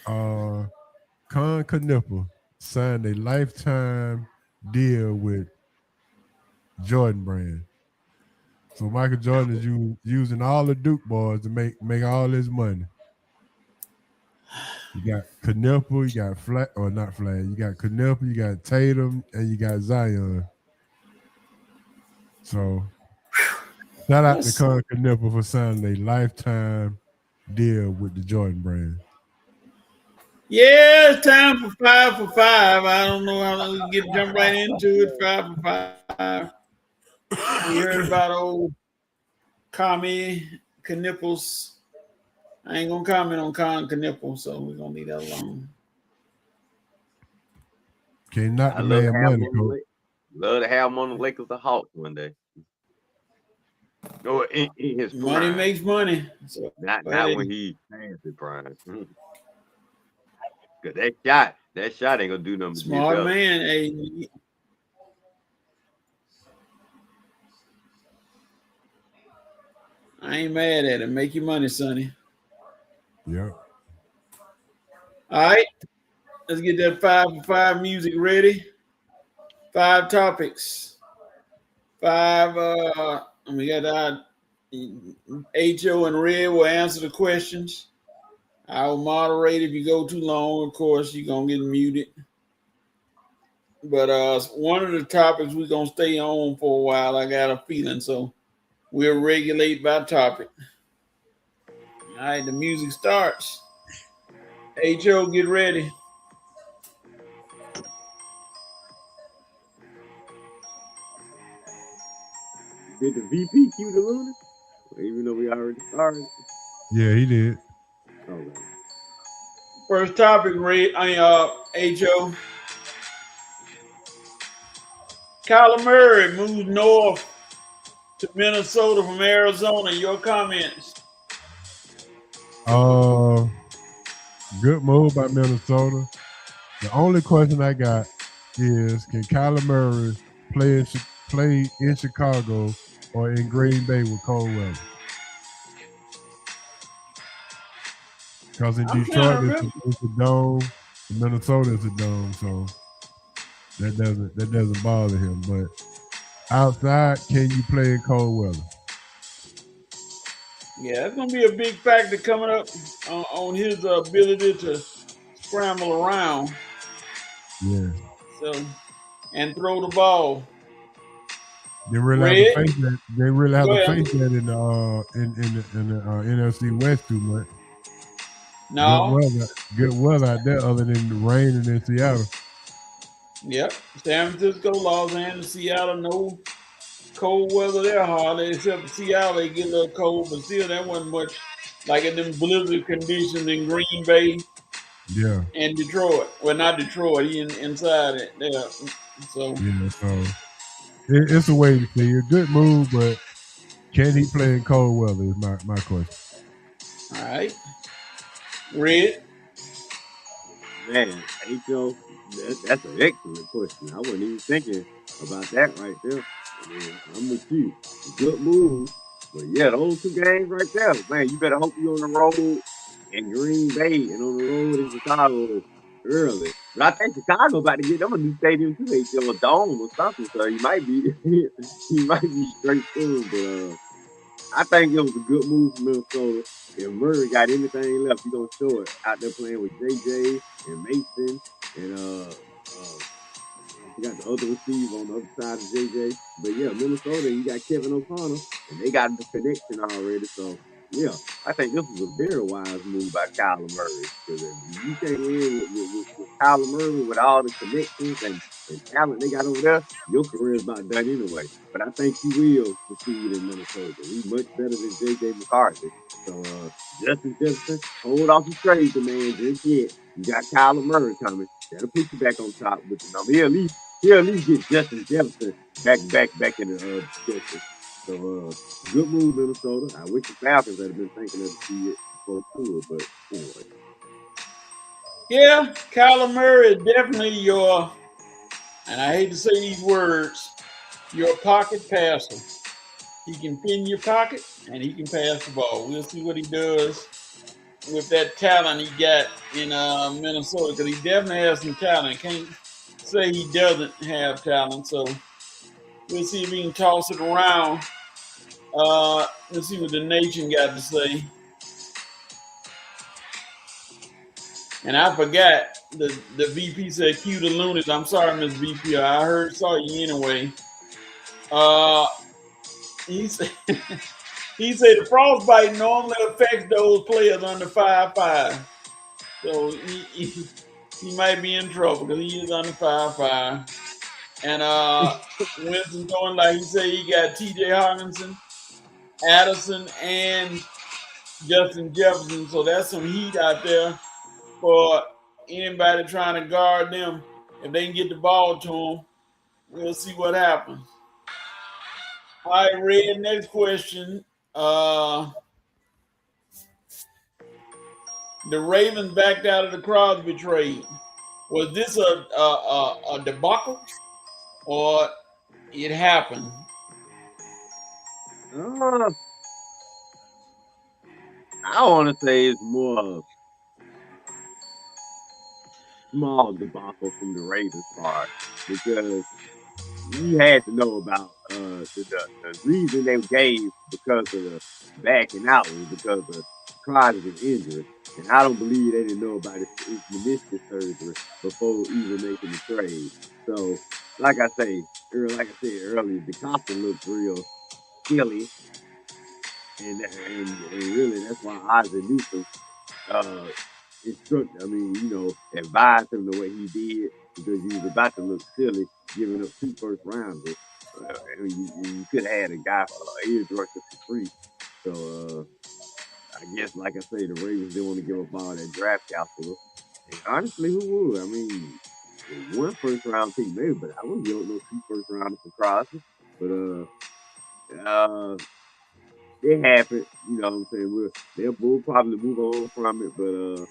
Con Knipper signed a lifetime deal with Jordan brand. So Michael Jordan is using all the Duke boys to make all his money. You got Knueppel, you got Flat, or not Flat. You got Knueppel, you got Tatum, and you got Zion. So shout out to Con Knueppel for signing a lifetime deal with the Jordan brand. Yeah, it's time for 5 for 5. I don't know how long we can jump right into it. 5 for 5. We heard about old Kami Knueppels. I ain't gonna comment on Con Knueppel, so we're gonna leave that alone. Can't knock I the love to man have money, him on coach. love to have him on the Lakers or Hawks one day. Or in his prime. Money makes money. So not when he past his prime. Cause that shot ain't gonna do nothing. Smart man, hey. I ain't mad at it. Make your money, Sonny. Yeah. All right. Let's get that 5 for 5 music ready. 5 topics. 5 we got our HO and Red will answer the questions. I will moderate. If you go too long, of course, you're gonna get muted. But one of the topics we're gonna stay on for a while, I got a feeling, so we'll regulate by topic. All right, the music starts. HO, get ready. Did the VP cue the Luna? Even though we already started. Yeah, he did. Okay. First topic, HO. Kyler Murray moves north to Minnesota from Arizona. Your comments? Good move by Minnesota. The only question I got is, can Kyler Murray play in Chicago or in Green Bay with cold weather? Because in Detroit it's a dome, in Minnesota it's a dome, so that doesn't bother him. But outside, can you play in cold weather? Yeah, that's gonna be a big factor coming up on his ability to scramble around. Yeah. So, and throw the ball. They really have to face that. They really have to face that in the NFC West too much. No. Good weather out there other than the rain in Seattle. Yep. San Francisco, Los Angeles, Seattle, no cold weather there hardly, except Seattle, they get a little cold, but still that wasn't much like in them blizzard conditions in Green Bay. Yeah. And Detroit. Well, not Detroit, he inside it there. So yeah, so it's a way to see. A good move, but can he play in cold weather is my question. All right. Red. Man, HO, that's an excellent question. I wasn't even thinking about that right there. I'm with you. Good move. But yeah, those 2 games right there, man, you better hope you're on the road in Green Bay and on the road in Chicago early. But I think Chicago about to get them a new stadium too. They still a dome or something, so he might be straight soon. But I think it was a good move from Minnesota. If Murray got anything left, he's gonna show it out there playing with JJ and Mason and I got the other receiver on the other side of JJ. But yeah, Minnesota, you got Kevin O'Connell, and they got the connection already. So yeah, I think this was a very wise move by Kyler Murray. Because if you can't win with Kyler Murray with all the connections and talent they got over there, your career is about done anyway. But I think he will succeed in Minnesota. He's much better than JJ McCarthy. So Justin Jefferson, hold off the trade, man. Just yet. You got Kyler Murray coming. That'll put you back on top with the number. He'll at least get Justin Jefferson back in the discussion. So good move, Minnesota. I wish the Falcons had been thinking of it before too, but anyway. Yeah, Kyler Murray is definitely your, and I hate to say these words, your pocket passer. He can pin your pocket and he can pass the ball. We'll see what he does with that talent he got in Minnesota, because he definitely has some talent. Can't say he doesn't have talent. So We'll see if we can toss it around. Let's see what the nation got to say. And I forgot the VP said cue the Loonies. I'm sorry, Miss VP. Saw you anyway. He said the frostbite normally affects those players under 5'5". So he might be in trouble because he is under 5'5". And Winston going like he said he got TJ Hawkinson, Addison, and Justin Jefferson. So that's some heat out there for anybody trying to guard them. If they can get the ball to them, we'll see what happens. All right, Red, next question. The Ravens backed out of the Crosby trade. Was this a debacle or it happened? I want to say it's more small debacle from the Ravens part because you had to know about the reason they gave because of the backing out was because of Crosby's injury. And I don't believe they didn't know about his meniscus surgery before even making the trade. So, like I said earlier, DeCosta looks real silly. And really, that's why Ozzie Newsome advised him the way he did because he was about to look silly giving up 2 first rounders. You could have had a guy for edge rusher for free. So I guess, like I say, the Ravens didn't want to give up all that draft capital. And honestly, who would? I mean, 1 first round pick maybe, but I wouldn't give up no 2 first rounders for Crosby. But it happened. You know what I'm saying? We'll probably move on from it, but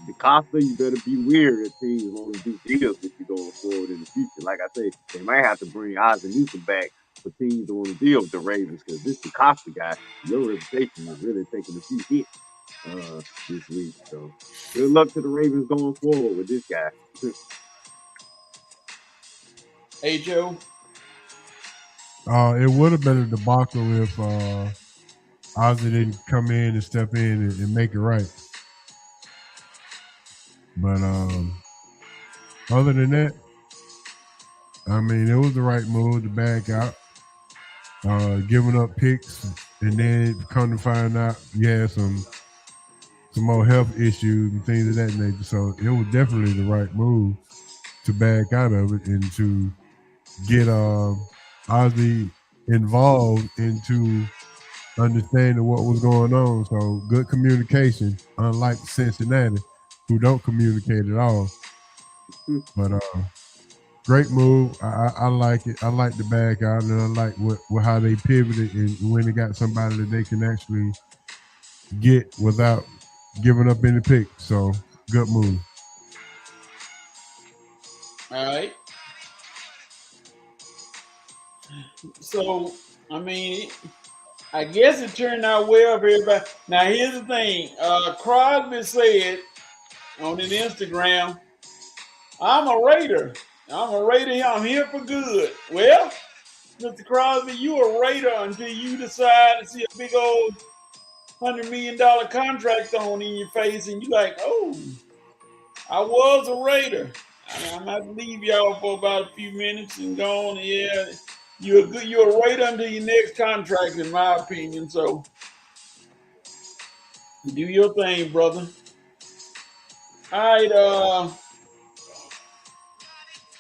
DeCosta, you better be weird if teams want to do deals with you going forward in the future. Like I say, they might have to bring Ozzie Newsome back for teams that want to deal with the Ravens because this DeCosta guy, your reputation is really taking a few hits this week. So good luck to the Ravens going forward with this guy. Hey, Joe. It would have been a debacle if Ozzie didn't come in and step in and make it right. But other than that, I mean, it was the right move to back out, giving up picks, and then come to find out you had some more health issues and things of that nature. So it was definitely the right move to back out of it and to get Ozzie involved into understanding what was going on. So good communication, unlike Cincinnati, who don't communicate at all. But great move. I like it. I like the back out, and I like what how they pivoted and when they got somebody that they can actually get without giving up any picks. So good move. All right. So, I mean, I guess it turned out well for everybody. Now, here's the thing. Crosby said on his Instagram, I'm a Raider. I'm here for good. Well, Mr. Crosby, you a Raider until you decide to see a big old $100 million contract thrown in your face, and you like, oh, I was a Raider. I'm going to leave y'all for about a few minutes and go on. Yeah, you're a Raider until your next contract, in my opinion. So do your thing, brother. All right,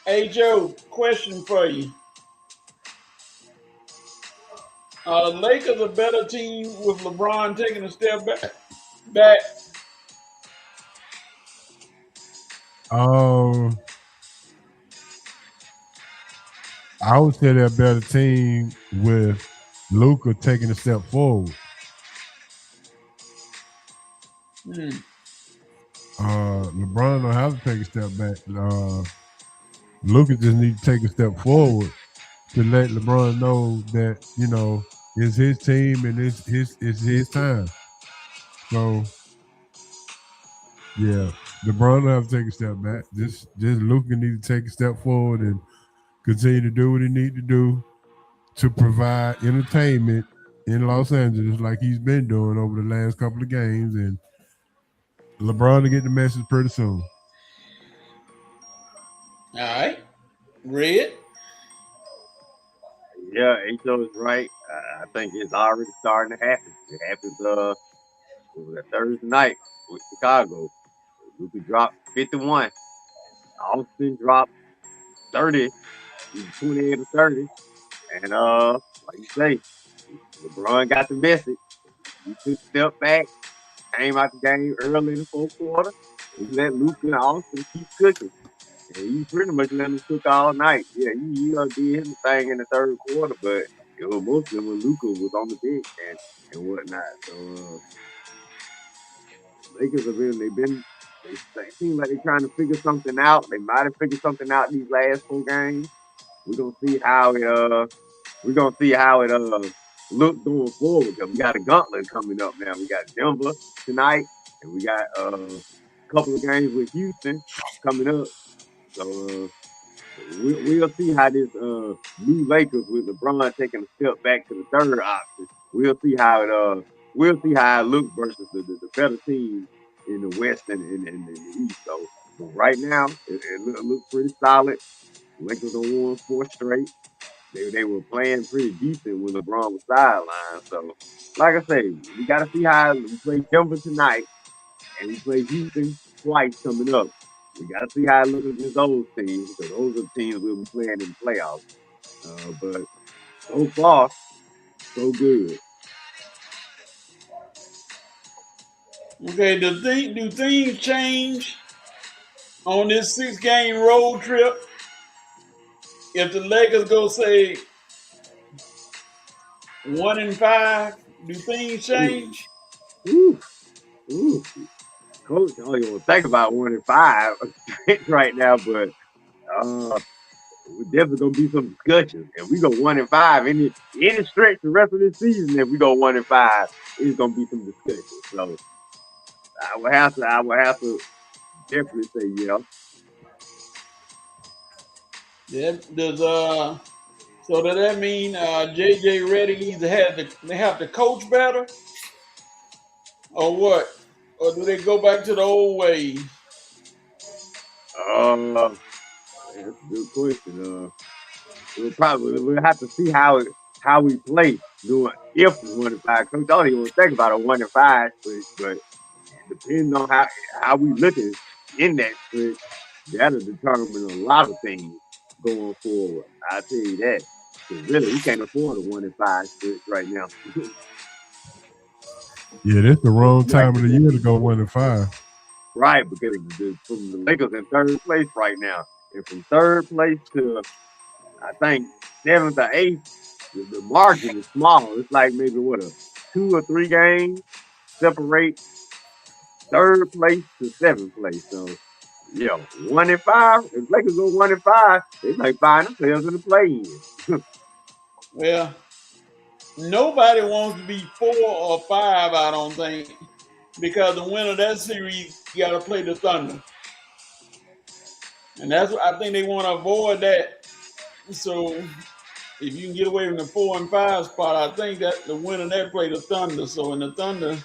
hey Joe, question for you. The Lakers a better team with LeBron taking a step back. I would say they're a better team with Luka taking a step forward. LeBron don't have to take a step back. Luka just needs to take a step forward to let LeBron know that, you know, it's his team and it's his time. So yeah, LeBron don't have to take a step back. Just Luka need to take a step forward and continue to do what he need to do to provide entertainment in Los Angeles like he's been doing over the last couple of games, and LeBron to get the message pretty soon. All right. Red. Yeah, H.O. is right. I think it's already starting to happen. It happens what was that, Thursday night with Chicago. Luka dropped 51. Austin dropped 30, 28 to 30. And like you say, LeBron got the message. He took a step back, came out the game early in the fourth quarter. He let Luka and Austin keep cooking. And he pretty much let them cook all night. Yeah, he did his thing in the third quarter, but it was mostly when Luka was on the bench and whatnot. So Lakers they seem like they're trying to figure something out. They might have figured something out these last 4 games. We're gonna see how it look going forward. Cause we got a gauntlet coming up now. We got Denver tonight, and we got a couple of games with Houston coming up. So we'll see how this new Lakers with LeBron taking a step back to the third option. We'll see how it looks versus the better teams in the West and the East. So, but right now it looks pretty solid. Lakers don't won 4 straight. They were playing pretty decent when LeBron was sidelined. So, like I say, we got to see how we play Denver tonight, and we play Houston twice coming up. We got to see how it looks against those teams, because those are the teams we'll be playing in the playoffs. But so far, so good. Okay, do things change on this 6-game road trip if the Lakers go say 1-5? Do things change? Ooh. Coach, I don't even want to think about 1-5 right now, but we're definitely gonna be some discussions. If we go 1-5, any stretch the rest of this season, if we go 1-5, it's gonna be some discussion. So I would have to definitely say yeah. Yeah. So does that mean JJ Redick either have to coach better, or what? Or do they go back to the old ways? That's a good question. We'll have to see how we play doing if we 1-5. Coach, I don't even want to think about a 1-5, but depending on how we looking in that stretch, that'll determine a lot of things going forward. I'll tell you that. Because really, we can't afford a 1-5 stretch right now. Yeah, that's the wrong time of the year to go 1-5. Right, because from the Lakers in third place right now, and from third place to I think 7th or 8th, the margin is small. It's like maybe a 2 or 3 games separate third place to 7th place. So, 1-5. If Lakers go 1-5, they might find themselves in the play-in. Well, nobody wants to be 4 or 5, I don't think, because the winner of that series got to play the Thunder, and that's what I think they want to avoid that. So if you can get away from the 4 and 5 spot, I think that the winner that play the Thunder. So, and the Thunder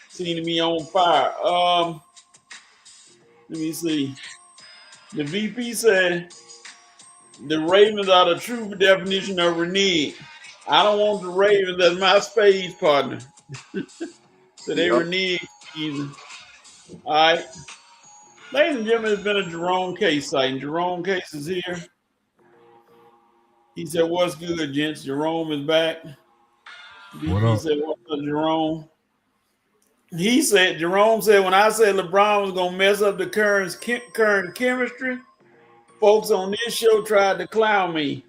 seem to be on fire. Let me see. The VP said the Ravens are the true definition of renege. I don't want the Ravens as my spades partner. So they renege either. All right. Ladies and gentlemen, it's been a Jerome Case sighting. Jerome Case is here. He said, "What's good, gents? Jerome is back." VP said, "What's up, Jerome?" Jerome said, when I said LeBron was going to mess up the current chemistry, folks on this show tried to clown me.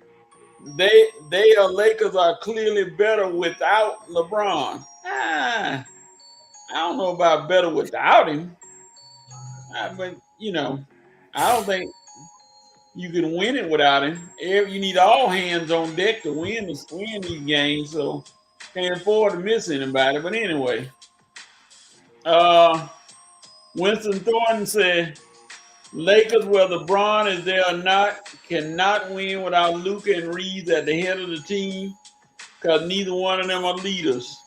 Lakers are clearly better without LeBron. I don't know about better without him. But, I don't think you can win it without him. You need all hands on deck to win these games, so can't afford to miss anybody. But anyway, Winston Thornton said, Lakers, whether LeBron is there or not, cannot win without Luka and Reeves at the head of the team because neither one of them are leaders.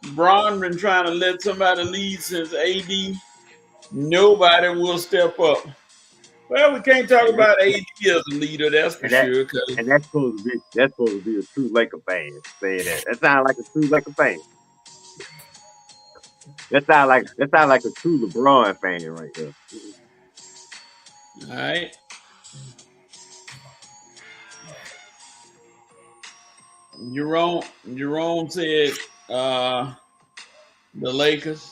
LeBron been trying to let somebody lead since AD. Nobody will step up. Well, we can't talk about AD as a leader, that's for And that sure. Cause and that's supposed to be a true Laker fan saying that. That sounds like a true Laker fan. That sounds like a true LeBron fan right there. all right. Jerome said the Lakers.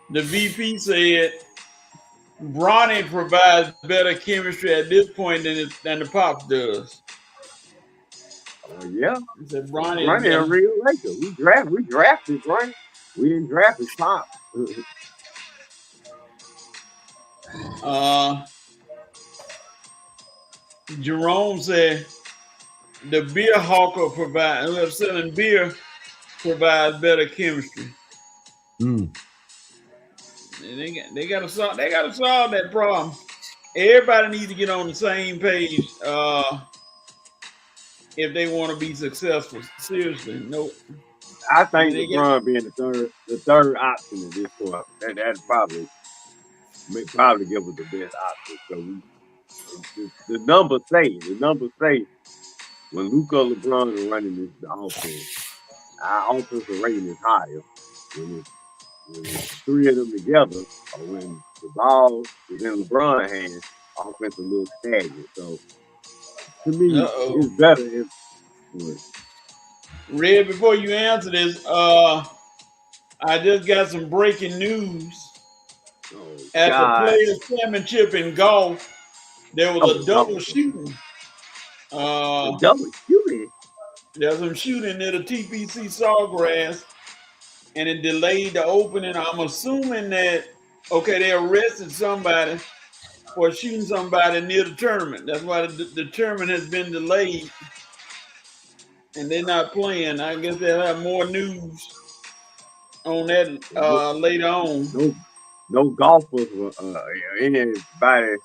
The VP said Bronny provides better chemistry at this point than the Pops does. Oh yeah. He said Bronny is Bronny a better. real Laker. We drafted Bronny. We didn't draft his pop. Jerome said the beer hawker whoever's selling beer provides better chemistry. Mm. And they gotta solve that problem. Everybody needs to get on the same page if they want to be successful. Seriously, no. I think LeBron being the third option at this point. That'd probably give us the best option. So the numbers say when Luka LeBron are running the offense, our offensive rating is higher. When it's three of them together, or when the ball is in LeBron's hands, offense a little stagnant. So to me, it's better if. Red, before you answer this, I just got some breaking news. At the Players Championship in golf, there was a double shooting. Double shooting? There's some shooting near the TPC Sawgrass, and it delayed the opening. I'm assuming that, they arrested somebody for shooting somebody near the tournament. That's why the tournament has been delayed. And they're not playing. I guess they'll have more news on that later on. No golfers were anybody,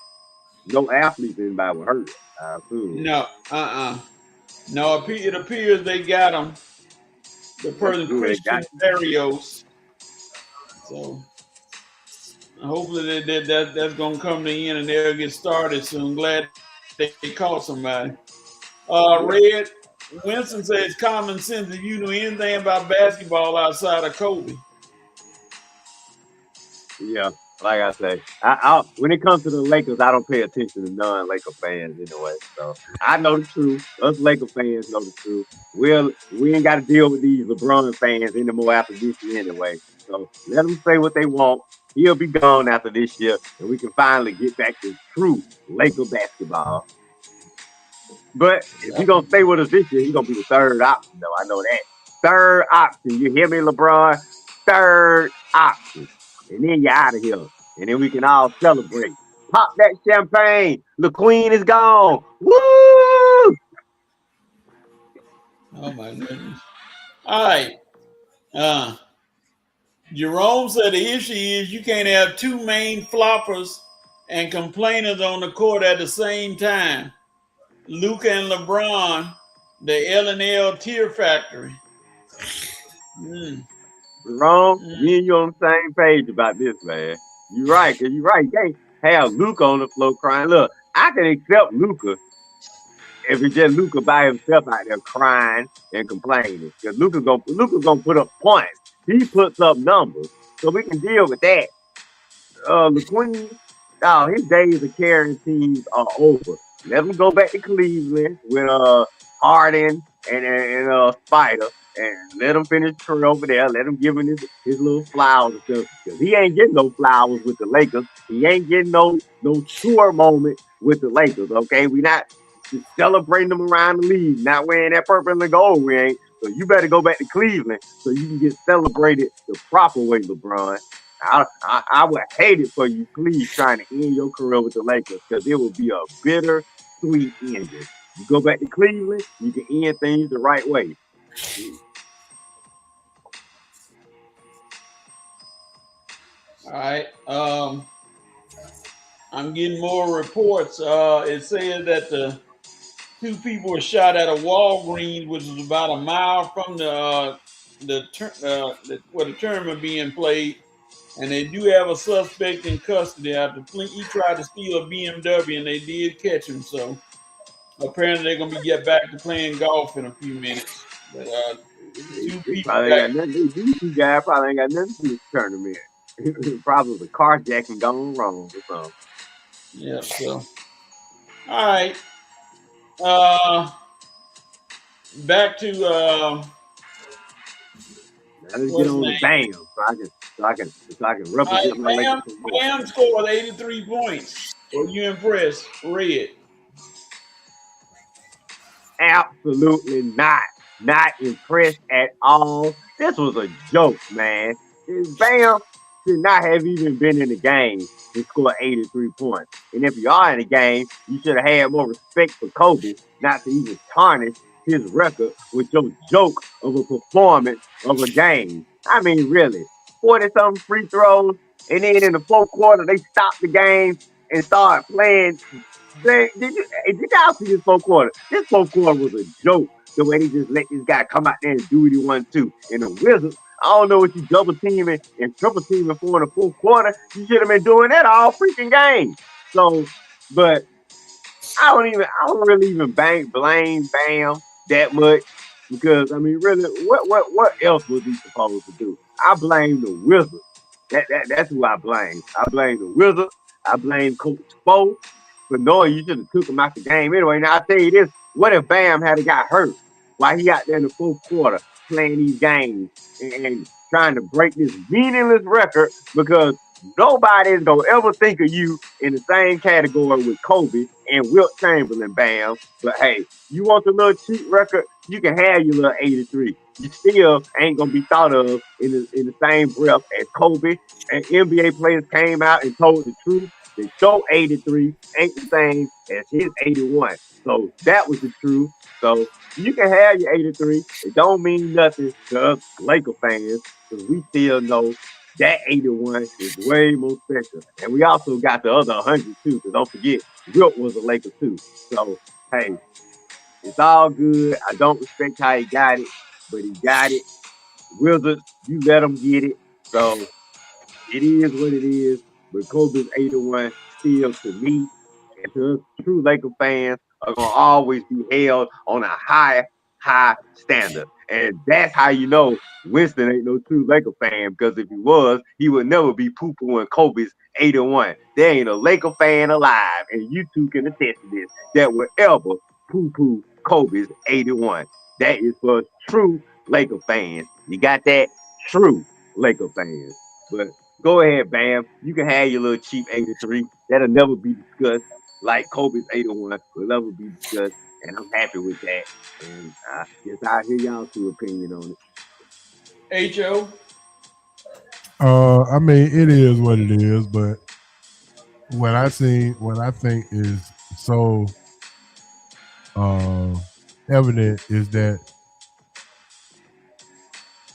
no athletes anybody were hurt. I assume. No, No, it appears they got them. The person Christian Barrios. So hopefully that's gonna come to the end and they'll get started soon. Glad they caught somebody. Red. Winston says common sense if you knew anything about basketball outside of Kobe. Yeah, like I say, I when it comes to the Lakers, I don't pay attention to non-Laker fans anyway. So I know the truth. Us Laker fans know the truth. We ain't got to deal with these LeBron fans anymore after this year anyway. So let them say what they want. He'll be gone after this year, and we can finally get back to true Laker basketball. But if he's gonna stay with us this year, he's gonna be the third option, though. I know that. Third option. You hear me, LeBron? Third option. And then you're out of here. And then we can all celebrate. Pop that champagne. The queen is gone. Woo! Oh my goodness. All right. Jerome said the issue is you can't have two main floppers and complainers on the court at the same time. Luka and LeBron, the L&L Tier Factory. Wrong. Me and you on the same page about this, man. You're right, because you're right. You can't have Luka on the floor crying. Look, I can accept Luka if it's just Luka by himself out there crying and complaining. Because Luka's gonna put up points. He puts up numbers. So we can deal with that. The Queen, his days of carrying teams are over. Let him go back to Cleveland with Harden and Spider, and let him finish career over there. Let him give him his little flowers and stuff. Because he ain't getting no flowers with the Lakers. He ain't getting no tour moment with the Lakers. Okay, we not celebrating them around the league, not wearing that purple and gold. We ain't. So you better go back to Cleveland so you can get celebrated the proper way, LeBron. I would hate it for you, please, trying to end your career with the Lakers, because it would be a bitter, sweet ending. You go back to Cleveland, you can end things the right way. All right. I'm getting more reports. It says that the two people were shot at a Walgreens, which is about a mile from where the tournament being played, and they do have a suspect in custody. After he tried to steal a BMW, and they did catch him. So apparently they're gonna get back to playing golf in a few minutes. But two They people probably got ain't got nothing. These two guys probably ain't got nothing to do with the tournament. Probably the carjacking gone wrong or something. yeah. So all right. Back to Now let's get what's his on the name? Bam, so I can All right, represent my Lakers some more. Bam scored 83 points. Were you impressed? Red. Absolutely not impressed at all. This was a joke, man. Bam should not have even been in the game to score 83 points. And if you are in the game, you should have had more respect for Kobe, not to even tarnish his record with your joke of a performance of a game. I mean, really, 40-something free throws, and then in the fourth quarter, they stopped the game and started playing. Did y'all see this fourth quarter? This fourth quarter was a joke. The way they just let this guy come out there and do what he wanted to. And the Wizards, I don't know what you double teaming and triple teaming for in the fourth quarter. You should have been doing that all freaking game. So, but I don't really even blame Bam that much because I mean, really, what else was he supposed to do? I blame the Wizards. That's who I blame. I blame the Wizards. I blame Coach Spo for knowing you should have took him out the game anyway. Now I tell you this: what if Bam had got hurt while he out there in the fourth quarter playing these games and trying to break this meaningless record because nobody's gonna ever think of you in the same category with Kobe and Wilt Chamberlain, Bam. But hey, you want the little cheat record? You can have your little 83. You still ain't gonna be thought of in the same breath as Kobe. And NBA players came out and told the truth. That your 83 ain't the same as his 81. So that was the truth. So you can have your 83. It don't mean nothing to us Laker fans because we still know that 81 is way more special. And we also got the other 100 too. So don't forget, Wilt was a Laker too. So, hey, it's all good. I don't respect how he got it, but he got it. Wizards, you let him get it. So it is what it is. But Kobe's 81 still to me and to us true Laker fans are gonna always be held on a high standard. And that's how you know Winston ain't no true Laker fan, because if he was, he would never be poo-pooing Kobe's 81. There ain't a Laker fan alive, and you two can attest to this, that would ever poo-poo Kobe's 81. That is for true Laker fans. You got that? True Laker fans. But go ahead, Bam. You can have your little cheap 83. That'll never be discussed like Kobe's 81 will never be discussed. And I'm happy with that. And I guess I'll hear y'all's two opinion on it. HO. I mean, it is what it is, but what I think is so evident is that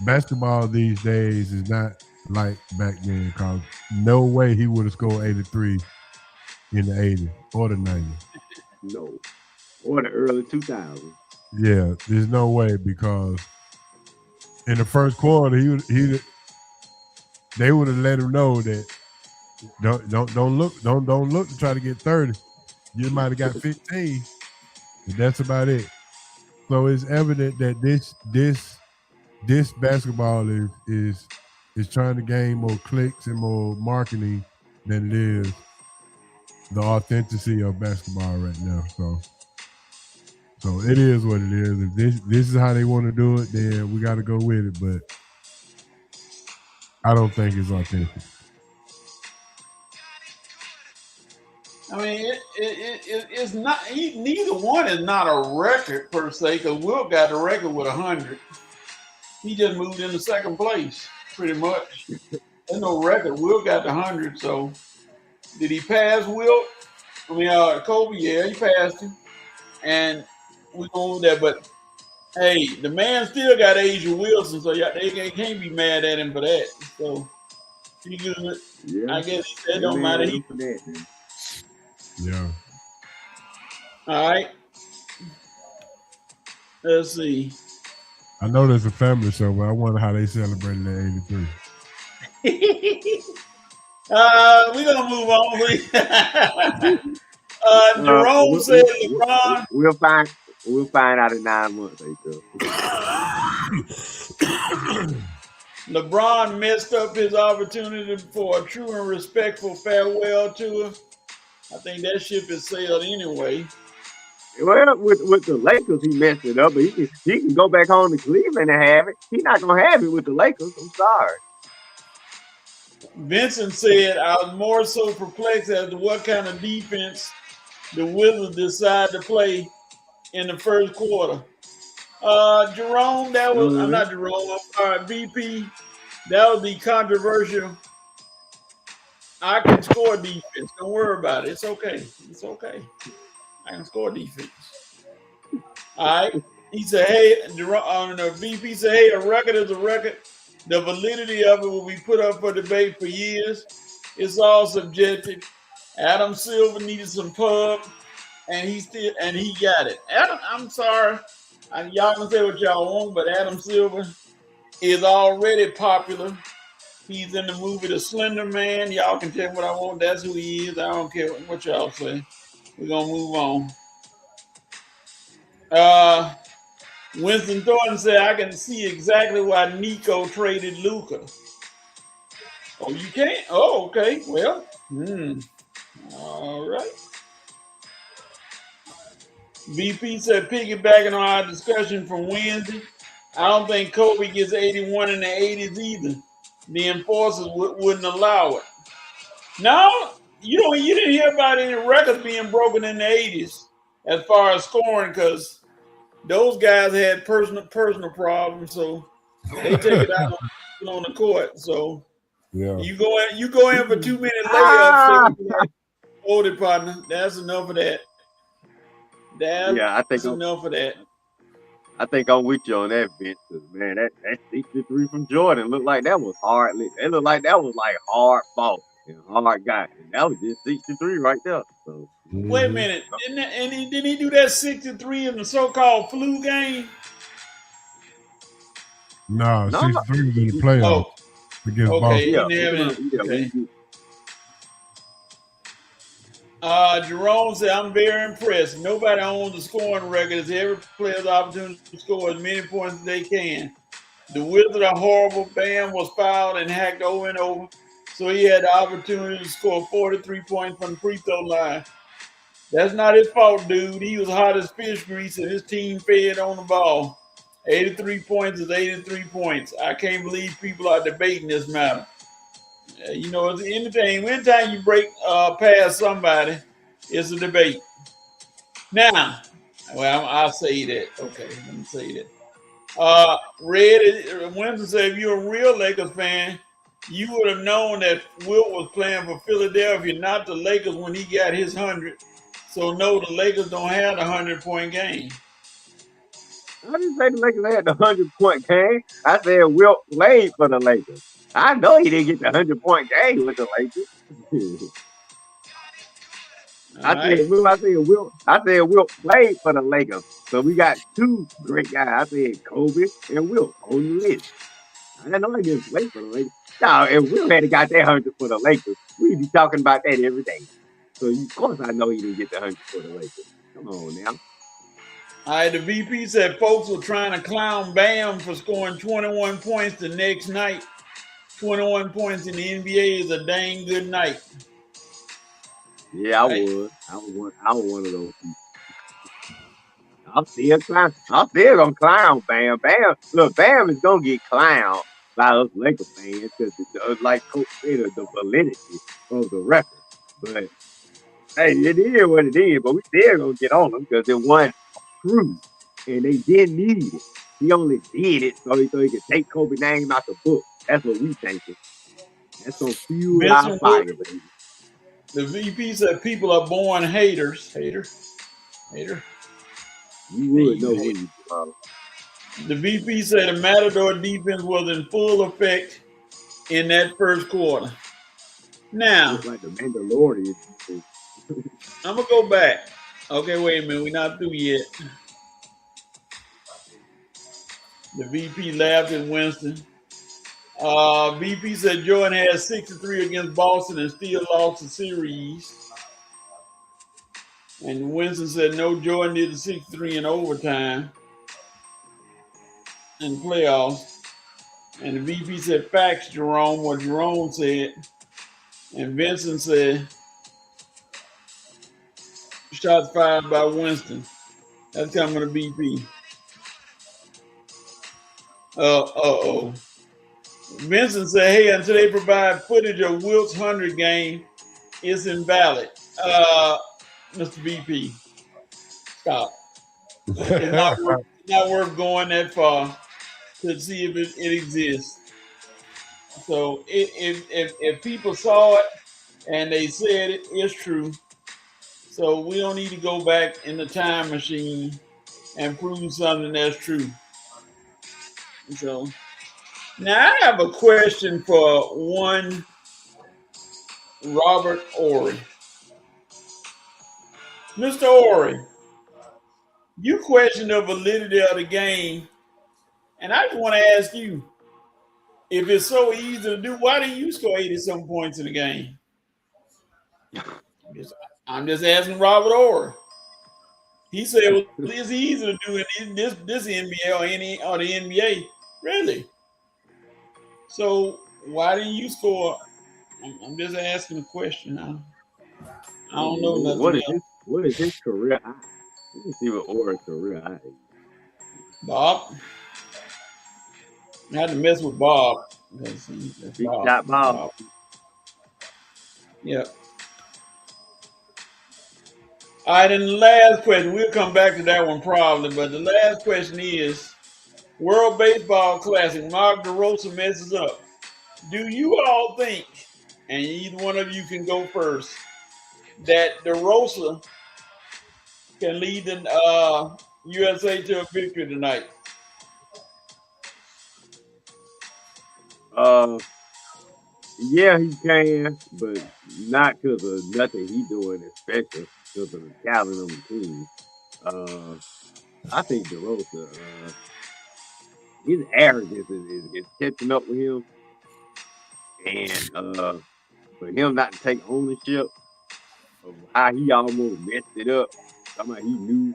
basketball these days is not like back then, because no way he would have scored 83 in the 80s or the 90s. No. Or the early 2000s. Yeah, there's no way, because in the first quarter they would have let him know that don't look to try to get 30. You might have got 15, but that's about it. So it's evident that this basketball is trying to gain more clicks and more marketing than it is the authenticity of basketball right now. So it is what it is. If this is how they want to do it, then we got to go with it. But I don't think it's authentic. I mean, it's not. Neither one is not a record per se, because Wilt got the record with 100. He just moved into second place, pretty much. There's no record. Wilt got the 100. So, did he pass Wilt? I mean, Kobe, yeah, he passed him, and we go with that. But hey, the man still got Asia Wilson, so they can't be mad at him for that. So he good. Yeah. I guess that don't matter. Yeah. All right. Let's see. I know there's a family show, but I wonder how they celebrated that 83. We're gonna move on. Jerome said LeBron. We'll find out in 9 months, LeBron messed up his opportunity for a true and respectful farewell tour. I think that ship is sailed anyway. Well, with the Lakers, he messed it up, but he can go back home to Cleveland and have it. He's not gonna have it with the Lakers. I'm sorry. Vincent said, I was more so perplexed as to what kind of defense the Wizards decided to play in the first quarter. Jerome, that was, I'm not Jerome, I'm sorry, VP, that was the controversial. I can score defense. Don't worry about it. It's okay. It's okay. I can score defense. All right. He said, hey, the VP said, hey, a record is a record. The validity of it will be put up for debate for years. It's all subjective. Adam Silver needed some pub, and he got it. Adam, I'm sorry. Y'all can say what y'all want, but Adam Silver is already popular. He's in the movie The Slender Man. Y'all can tell me what I want. That's who he is. I don't care what y'all say. We're going to move on. Winston Thornton said, I can see exactly why Nico traded Luka. Oh, you can't? Oh, okay. Well, all right. VP said, piggybacking on our discussion from Wednesday, I don't think Kobe gets 81 in the 80s either. The enforcers wouldn't allow it. No, you didn't hear about any records being broken in the 80s as far as scoring, because those guys had personal problems, so they take it out on the court. So yeah, you go in for 2-minute layups. Hold it, partner. That's enough of that. That's enough of that. I think I'm with you on that, Vince. Man, that 63 from Jordan looked like that was hard. It looked like that was like hard ball and hard guy. And that was just 63 right there. So wait a minute. Didn't he do that 63 in the so-called flu game? No, 63 was in the playoffs against Boston. Okay. Jerome said, I'm very impressed. Nobody owns the scoring record as every player's opportunity to score as many points as they can. The Wizards are horrible. Bam was fouled and hacked over and over, so he had the opportunity to score 43 points from the free throw line. That's not his fault, dude. He was hot as fish grease and his team fed on the ball. 83 points is 83 points. I can't believe people are debating this matter. It's anything. Anytime you break past somebody, it's a debate. Now, well, I'll say that. Okay, let me say that. Red Winston said, if you're a real Lakers fan, you would have known that Wilt was playing for Philadelphia, not the Lakers when he got his 100. So no, the Lakers don't have the 100-point game. I didn't say the Lakers had the 100-point game. I said Wilt played for the Lakers. I know he didn't get the 100-point game with the Lakers. I said Wilt played for the Lakers. So we got two great guys. I said Kobe and Wilt on the list. I know he didn't play for the Lakers. No, if Wilt had got that 100 for the Lakers, we'd be talking about that every day. So of course I know he didn't get the 100 for the Lakers. Come on now. All right, the VP said folks were trying to clown Bam for scoring 21 points the next night. 21 points in the NBA is a dang good night. Yeah, I was one of those people. I'm still gonna clown Bam. Look, Bam is gonna get clowned by us Lakers fans because like Coach said, the validity of the record. But hey, it is what it is. But we still gonna get on them because it wasn't true, and they didn't need it. He only did it so he could take Kobe's name out the book. That's what we thinking. That's gonna fuel our fire, baby. The VP said people are born haters. Hater. You would know when you The VP said the Matador defense was in full effect in that first quarter. Now, it's like the Mandalorian. I'm gonna go back. Okay, wait a minute. We're not through yet. The VP laughed at Winston. VP said Jordan had 63 against Boston and still lost the series. And Winston said no, Jordan did the 63 in overtime in playoffs. And the VP said facts, Jerome, what Jerome said. And Vincent said shots fired by Winston. That's coming to VP. Uh-oh. Vincent said, hey, until they provide footage of Wilt's 100 game, it's invalid. Mr. VP, stop. It's not worth going that far to see if it exists. So if people saw it and they said it's true, so we don't need to go back in the time machine and prove something that's true. So now I have a question for one Robert Horry. Mr. Horry, you questioned the validity of the game, and I just want to ask you, if it's so easy to do, why didn't you score 80-some points in the game? I'm just asking Robert Horry. He said it's easy to do in this NBA or the NBA. Really? So why didn't you score? I'm just asking a question now. I don't know nothing else. What is his career high? Let me see what Horry's career high is. Bob. I had to mess with Bob. Big shot Bob. Yep. All right, and the last question, we'll come back to that one probably, but the last question is, World Baseball Classic, Mark DeRosa messes up. Do you all think, and either one of you can go first, that DeRosa can lead the USA to a victory tonight? Yeah, he can, but not because of nothing he's doing special, because of the talent of the team. I think DeRosa, his arrogance is catching up with him, and for him not to take ownership of how he almost messed it up. Somehow he knew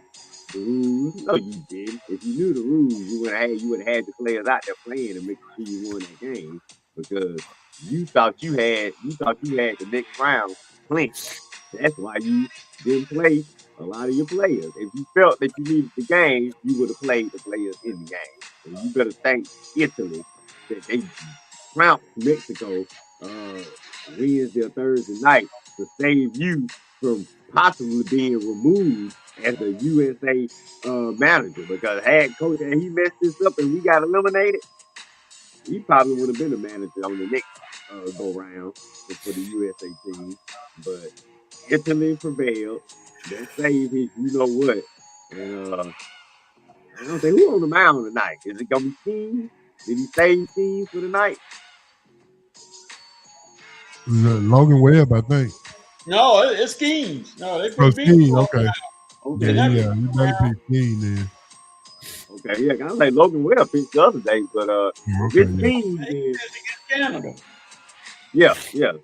the rules. No, you didn't. If you knew the rules, you would have had the players out there playing to make sure you won that game, because you thought you had the next round clinched. That's why you didn't play a lot of your players. If you felt that you needed the game, you would have played the players in the game. And you better thank Italy that they trounced Mexico Wednesday or Thursday night to save you from possibly being removed as a USA manager. Because had he messed this up and we got eliminated, he probably would have been a manager on the next go round for the USA team. But Italy prevailed. That saved his you know what. And I don't think who on the mound tonight. Is it gonna be Skeens? Did he save Skeens for the night? Logan Webb, I think. No, it's Skeens. No, they put Skeens, okay. Okay. Yeah, you better pick Skeens then. Okay, yeah, I was like Logan Webb picked the other day, but okay, it's Skeens, then Canada. yeah.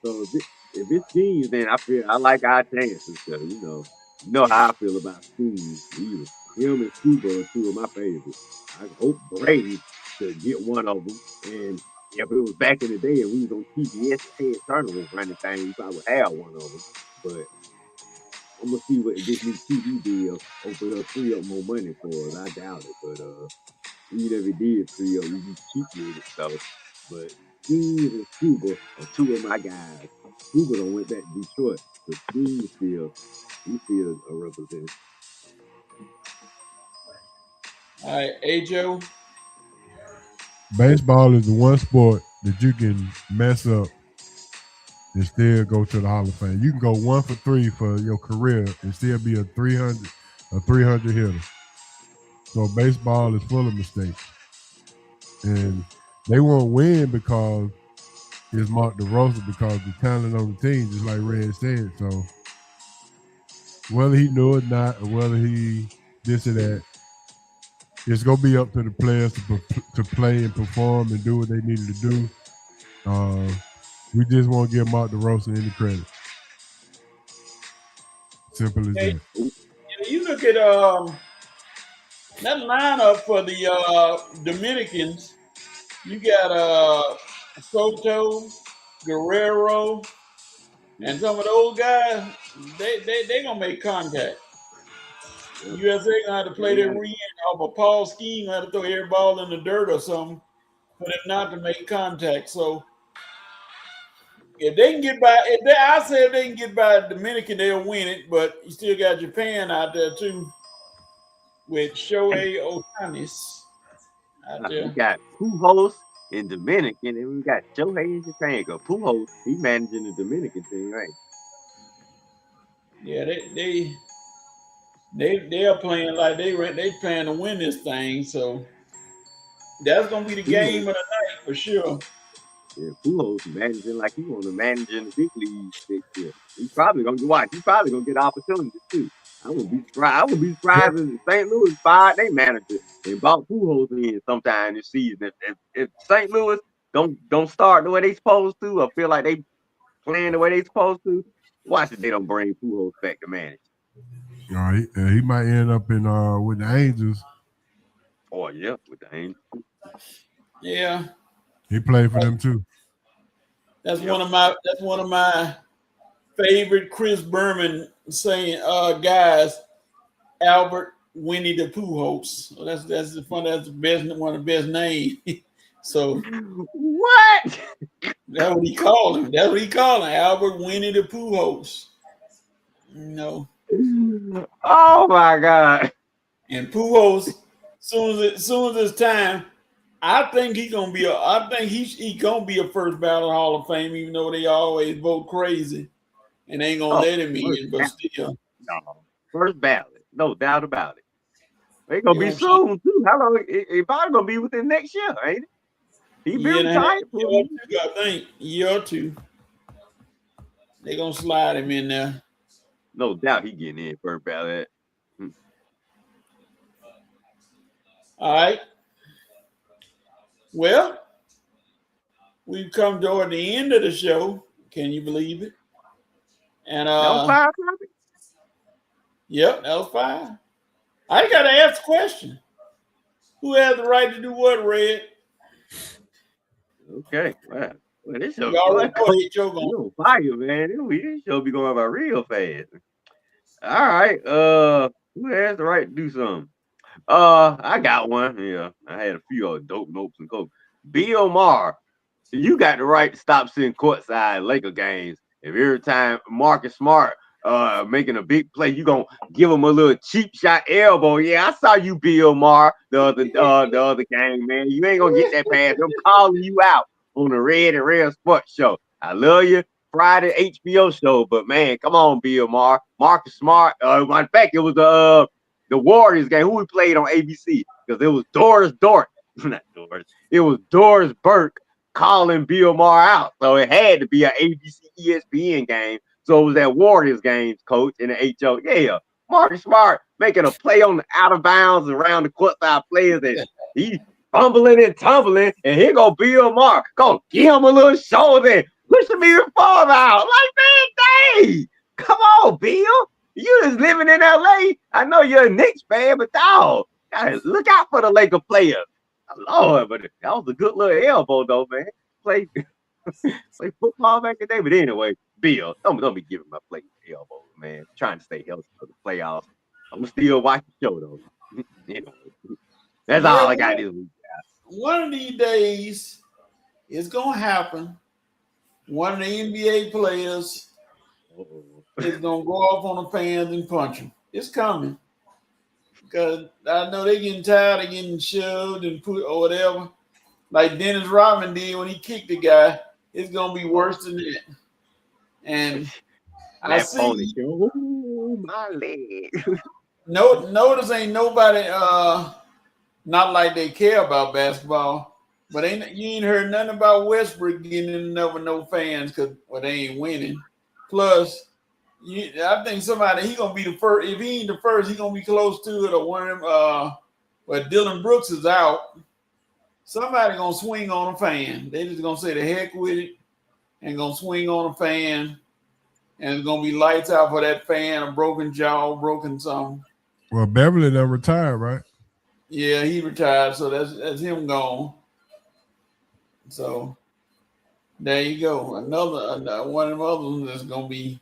So if it's Skeens, then I like our chances. So, you know how I feel about Skeens. Him and Cuba are two of my favorites. I hope Brady to get one of them. And if it was back in the day and we was on TBS, Ted Turner was running things, we probably would have one of them. But I'm gonna see what this new TV deal free up more money for us. I doubt it, but even if it did free up, we cheap with it stuff. But Steve and Cuba are two of my guys. Cuba don't went back to Detroit, but Steve still a representative. All right, Joe. Baseball is the one sport that you can mess up and still go to the Hall of Fame. You can go 1 for 3 for your career and still be a 300 hitter. So baseball is full of mistakes. And they won't win because it's Mark DeRosa, because the talent on the team, just like Red said. So whether he knew it or not, or whether he this or that, it's gonna be up to the players to play and perform and do what they needed to do. We just won't give Mark DeRosa any credit. Simple as Hey, that. you look at that lineup for the Dominicans. You got Soto, Guerrero, and some of those guys. They gonna make contact. USA gonna have to play their re off a Paul Scheme, gonna have to throw every ball in the dirt or something for them not to make contact. So if they can get by, I say if they can get by Dominican, they'll win it. But you still got Japan out there too, with Shohei Ohtani's out We there. got Pujols in Dominican, and we got Shohei in Japan. Cause Pujols, he managing the Dominican team, right? Yeah, they are playing like they playing to win this thing. So that's gonna be the game of the night for sure. Yeah, Pujols managing like he want to manage in the big leagues this year. He's probably gonna watch. He's probably gonna get opportunities too. I wouldn't be surprised if St. Louis fired their manager and bought Pujols in sometime this season. If St. Louis don't start the way they supposed to, or feel like they playing the way they supposed to, watch it. They don't bring Pujols back to manage. He might end up in with the Angels. Oh yeah, with the Angels. Yeah, He played for them too. that's one of my favorite Chris Berman saying guys, Albert Winnie the Pujols. So that's the fun. That's the best one of the best names. So What? that's what he called him. That's what he called him, Albert Winnie the Pujols. You know. Oh my God. And Pujols, soon as it's time, I think he's gonna be a first ballot Hall of Fame, even though they always vote crazy and ain't gonna let him in, but still. No, first ballot, no doubt about it. They gonna be soon too. How long? It probably gonna be within next year, ain't it? He been retired for a year, I think year or two. They gonna slide him in there. No doubt he getting in first ballot. All right. Well, we've come toward the end of the show. Can you believe it? And That was 5 topics? Yep, that was 5. I gotta ask a question. Who has the right to do what, Red? Okay, wow. Well, this show, You already know he choke on. you on fire, man. This show be going by real fast. All right. Who has the right to do something? I got one. Yeah, I had a few dope notes and coach. Bill Maher, you got the right to stop sitting courtside Laker games. If every time Marcus Smart making a big play, you gonna give him a little cheap shot elbow. Yeah, I saw you, Bill Maher, the other game, man. You ain't gonna get that pass. I'm calling you out on the Red and Red Sports Show. I love you. Friday HBO show, but man, come on, Bill Maher. Marcus Smart. In fact, it was the Warriors game. Who we played on ABC? Because it was Doris Dort, not Doris. It was Doris Burke calling Bill Maher out. So it had to be an ABC ESPN game. So it was that Warriors game, coach, in the HO. Yeah, Marcus Smart making a play on the out of bounds around the courtside players, and he fumbling and tumbling, and here go Bill Maher. Go give him a little shoulder, pushing me to fall out. Like, man, dang, come on, Bill. You just living in LA. I know you're a Knicks fan, but dog, look out for the Laker players. Lord, but that was a good little elbow, though, man. Play football back in the day. But anyway, Bill, don't be giving my play elbows, man. Trying to stay healthy for the playoffs. I'm still watching the show, though. Anyway, that's all I got this week. One of these days, it's gonna happen. One of the NBA players is gonna go off on the fans and punch him. It's coming. Because I know they're getting tired of getting shoved and put or whatever. Like Dennis Rodman did when he kicked the guy. It's gonna be worse than that. And I see my leg. Notice ain't nobody not like they care about basketball, but you ain't heard nothing about Westbrook getting in there with no fans because they ain't winning. Plus, I think somebody he gonna be the first. If he ain't the first, he gonna be close to it. Or one of them. But Dylan Brooks is out. Somebody gonna swing on a fan. They just gonna say the heck with it and gonna swing on a fan, and it's gonna be lights out for that fan. A broken jaw, broken something. Well, Beverly done retired, right? Yeah, he retired, so that's him gone. So there you go. Another one of them other ones that's gonna be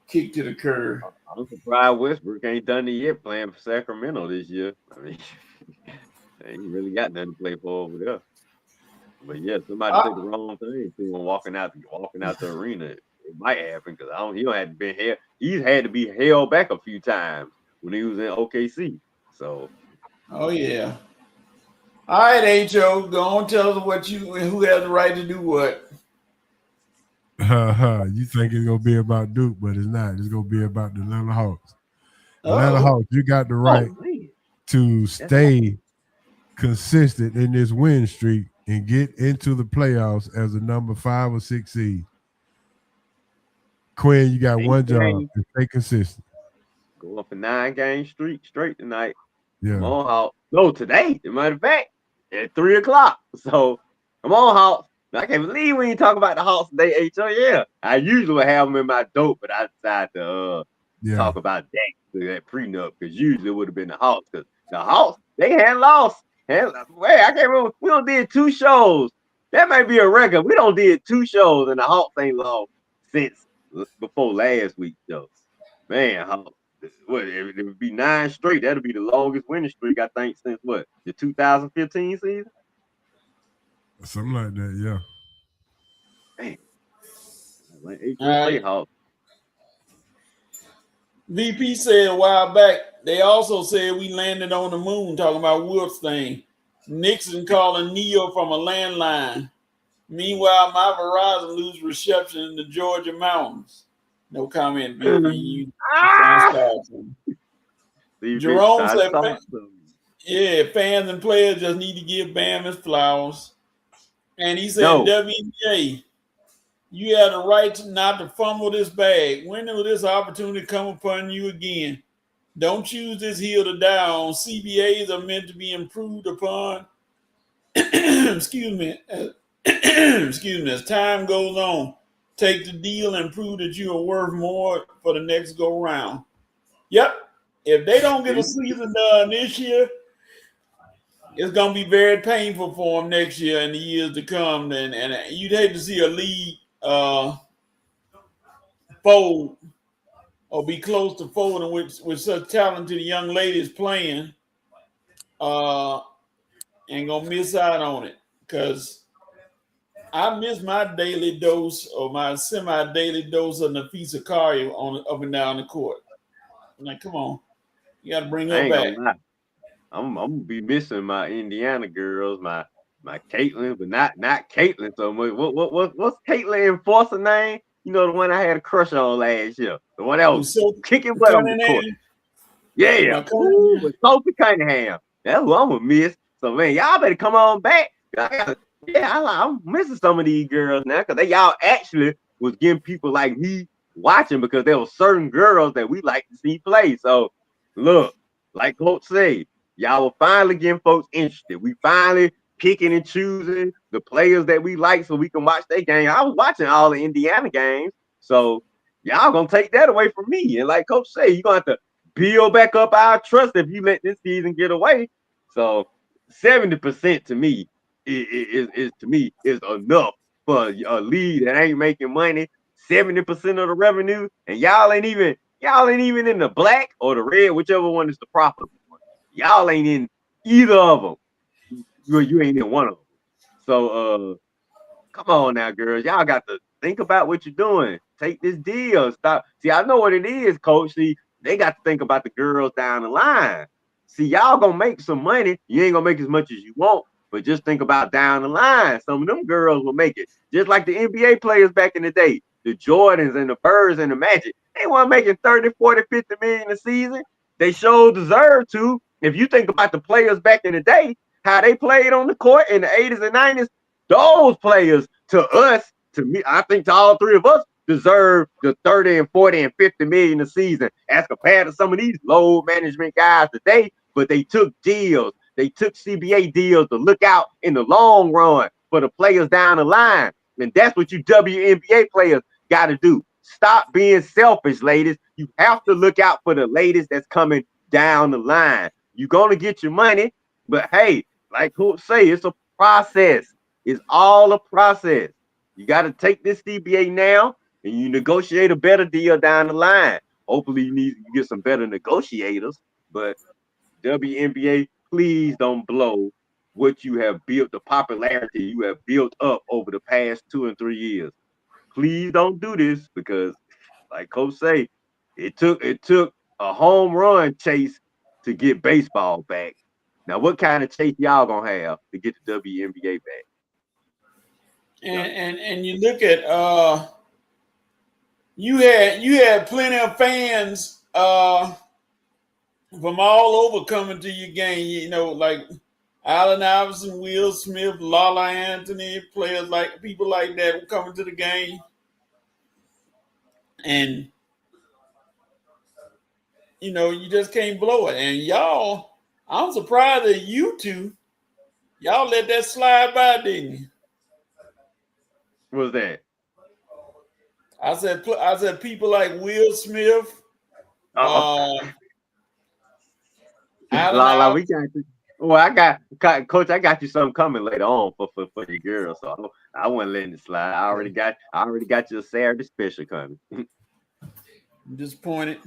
kicked to the curb. I'm surprised Westbrook ain't done it yet playing for Sacramento this year. I mean, they ain't really got nothing to play for over there. But yeah, somebody took the wrong thing to him walking out the arena. It might happen because he don't have been held. He's had to be held back a few times when he was in OKC. So, oh yeah. All right, HO, go on, tell us who has the right to do what. You think it's gonna be about Duke, but it's not. It's gonna be about the Atlanta Hawks. Atlanta Hawks, you got the right to stay consistent in this win streak and get into the playoffs as a number 5 or 6 seed. Quinn, you got one job to stay consistent. Go up a 9-game streak straight tonight. Yeah. Come on, Hawks. No, today, as a matter of fact, at 3 o'clock. So, come on, Hawks. I can't believe we ain't talking about the Hawks today, HO. Yeah, I usually would have them in my dope, but I decided to talk about that prenup because usually it would have been the Hawks because the Hawks, they had lost. Wait, I can't remember. We don't did 2 shows. That might be a record. We don't did 2 shows and the Hawks ain't lost since before last week, though. Man, Hawks. What, it would be 9 straight. That'll be the longest winning streak, I think, since what? The 2015 season? Something like that, yeah. Man. Like, VP said a while back, they also said we landed on the moon, talking about Wolf's thing. Nixon calling Neo from a landline. Meanwhile, my Verizon lose reception in the Georgia mountains. No comment, VP. Jerome said, fans and players just need to give Bam his flowers. And he said, WNBA, you have the right not to fumble this bag. When will this opportunity come upon you again? Don't choose this hill to die on. CBAs are meant to be improved upon. Excuse me. As time goes on, take the deal and prove that you are worth more for the next go round. Yep. If they don't get a season done this year, it's going to be very painful for them next year and the years to come. And you'd hate to see a league fold or be close to folding with such talented young ladies playing and going to miss out on it. Because I miss my daily dose or my semi-daily dose of Nafisa Kari up and down the court. I'm like, come on. You got to bring her back. I'm gonna be missing my Indiana girls, my Caitlin, but not Caitlin so much. What's Caitlin Enforcer name? You know, the one I had a crush on last year, the one that was kicking butt on the court. Yeah, with Sophie Cunningham. That's who I'm gonna miss. So man, y'all better come on back. I'm missing some of these girls now because y'all actually was getting people like me watching because there were certain girls that we like to see play. So look, like Coach said. Y'all were finally getting folks interested. We finally picking and choosing the players that we like so we can watch their game. I was watching all the Indiana games, so y'all gonna take that away from me. And like Coach said, you're gonna have to build back up our trust if you let this season get away. So 70% to me is enough for a league that ain't making money. 70% of the revenue, and y'all ain't even in the black or the red, whichever one is the profitable. Y'all ain't in either of them. You ain't in one of them. So, come on now, girls. Y'all got to think about what you're doing. Take this deal. Stop. See, I know what it is, Coach. See, they got to think about the girls down the line. See, y'all gonna make some money. You ain't gonna make as much as you want, but just think about down the line. Some of them girls will make it. Just like the NBA players back in the day. The Jordans and the Birds and the Magic. They weren't making 30, 40, 50 million a season. They sure deserve to. If you think about the players back in the day, how they played on the court in the 80s and 90s, those players to us, to me, I think to all three of us, deserve the 30 and 40 and 50 million a season as compared to some of these low management guys today. But they took deals. They took CBA deals to look out in the long run for the players down the line. And that's what you WNBA players got to do. Stop being selfish, ladies. You have to look out for the ladies that's coming down the line. You're going to get your money, but hey, like who say, it's a process. It's all a process. You got to take this CBA now and you negotiate a better deal down the line. Hopefully you get some better negotiators, but WNBA, please don't blow what you have built, the popularity you have built up over the past 2 and 3 years. Please don't do this because, like Coach say, it took a home run chase to get baseball back. Now, what kind of chase y'all gonna have to get the WNBA back? And you look at you had plenty of fans from all over coming to your game. You know, like Allen Iverson, Will Smith, Lala Anthony, players like people like that were coming to the game. And you know, you just can't blow it. And y'all, I'm surprised that you two, y'all let that slide by, didn't you? What was that? I said people like Will Smith. Lala, we got you. Well, I got Coach. I got you something coming later on for your girl. So I wasn't letting it slide. I already got you a Saturday special coming. I'm disappointed.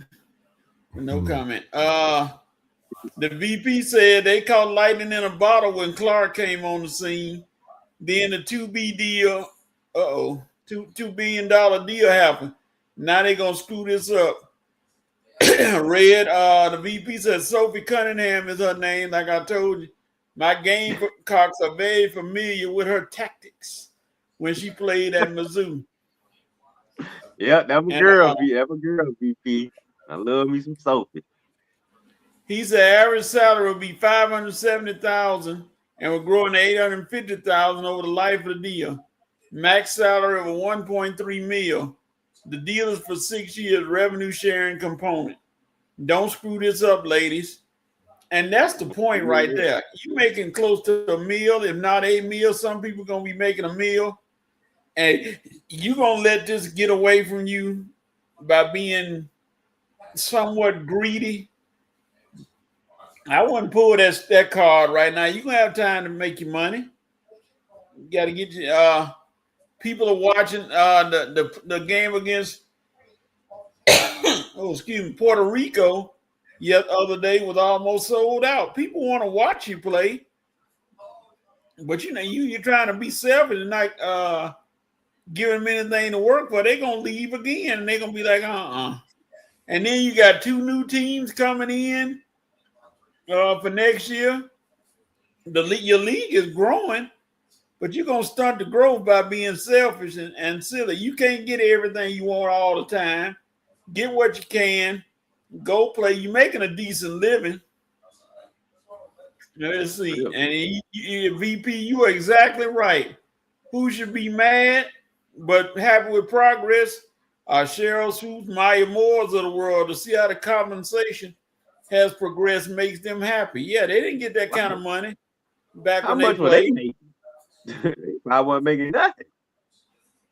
No comment. The VP said they caught lightning in a bottle when Clark came on the scene. Then the $2 billion deal happened. Now they're gonna screw this up. Red, the VP said Sophie Cunningham is her name. Like I told you, my Gamecocks are very familiar with her tactics when she played at Mizzou. Yeah, that was girl. That was girl, VP. I love me some Sophie. He said average salary will be $570,000 and will grow to $850,000 over the life of the deal. Max salary of $1.3 million. The deal is for 6 years, revenue sharing component. Don't screw this up, ladies. And that's the point right there. You're making close to $1 million, if not $8 million. Some people gonna be making $1 million, and you're gonna let this get away from you by being somewhat greedy. I wouldn't pull that card right now. You're gonna have time to make your money. You got to get your people are watching the game against Puerto Rico the other day was almost sold out. People want to watch you play, but you know you're trying to be selfish and not giving them anything to work for. They're gonna leave again, and they're gonna be like, And then you got 2 new teams coming in for next year. Your league is growing. But you're going to stunt the growth by being selfish and silly. You can't get everything you want all the time. Get what you can. Go play. You're making a decent living. Let's see. And VP, you are exactly right. Who should be mad but happy with progress are Cheryl Swoops, Maya Moores of the world to see how the compensation has progressed makes them happy. Yeah, they didn't get that kind of money back when they played. I wasn't making nothing.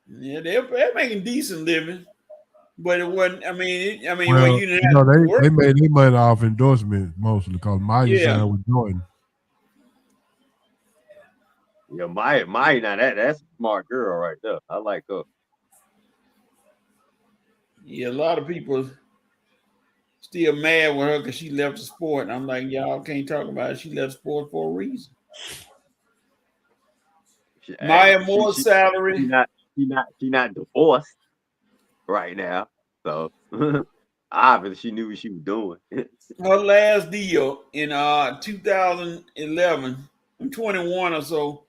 Yeah, they're making decent living, but it wasn't. I mean, Well, when you didn't have to work, they made their money off endorsements mostly because Maya signed with Jordan. Yeah, Maya, now that's a smart girl right there. I like her. Yeah, a lot of people still mad with her because she left the sport, and I'm like, y'all can't talk about it. She left sport for a reason. Maya Moore's salary. She not divorced right now, so obviously she knew what she was doing. Her last deal in 2011, I'm 21 or so,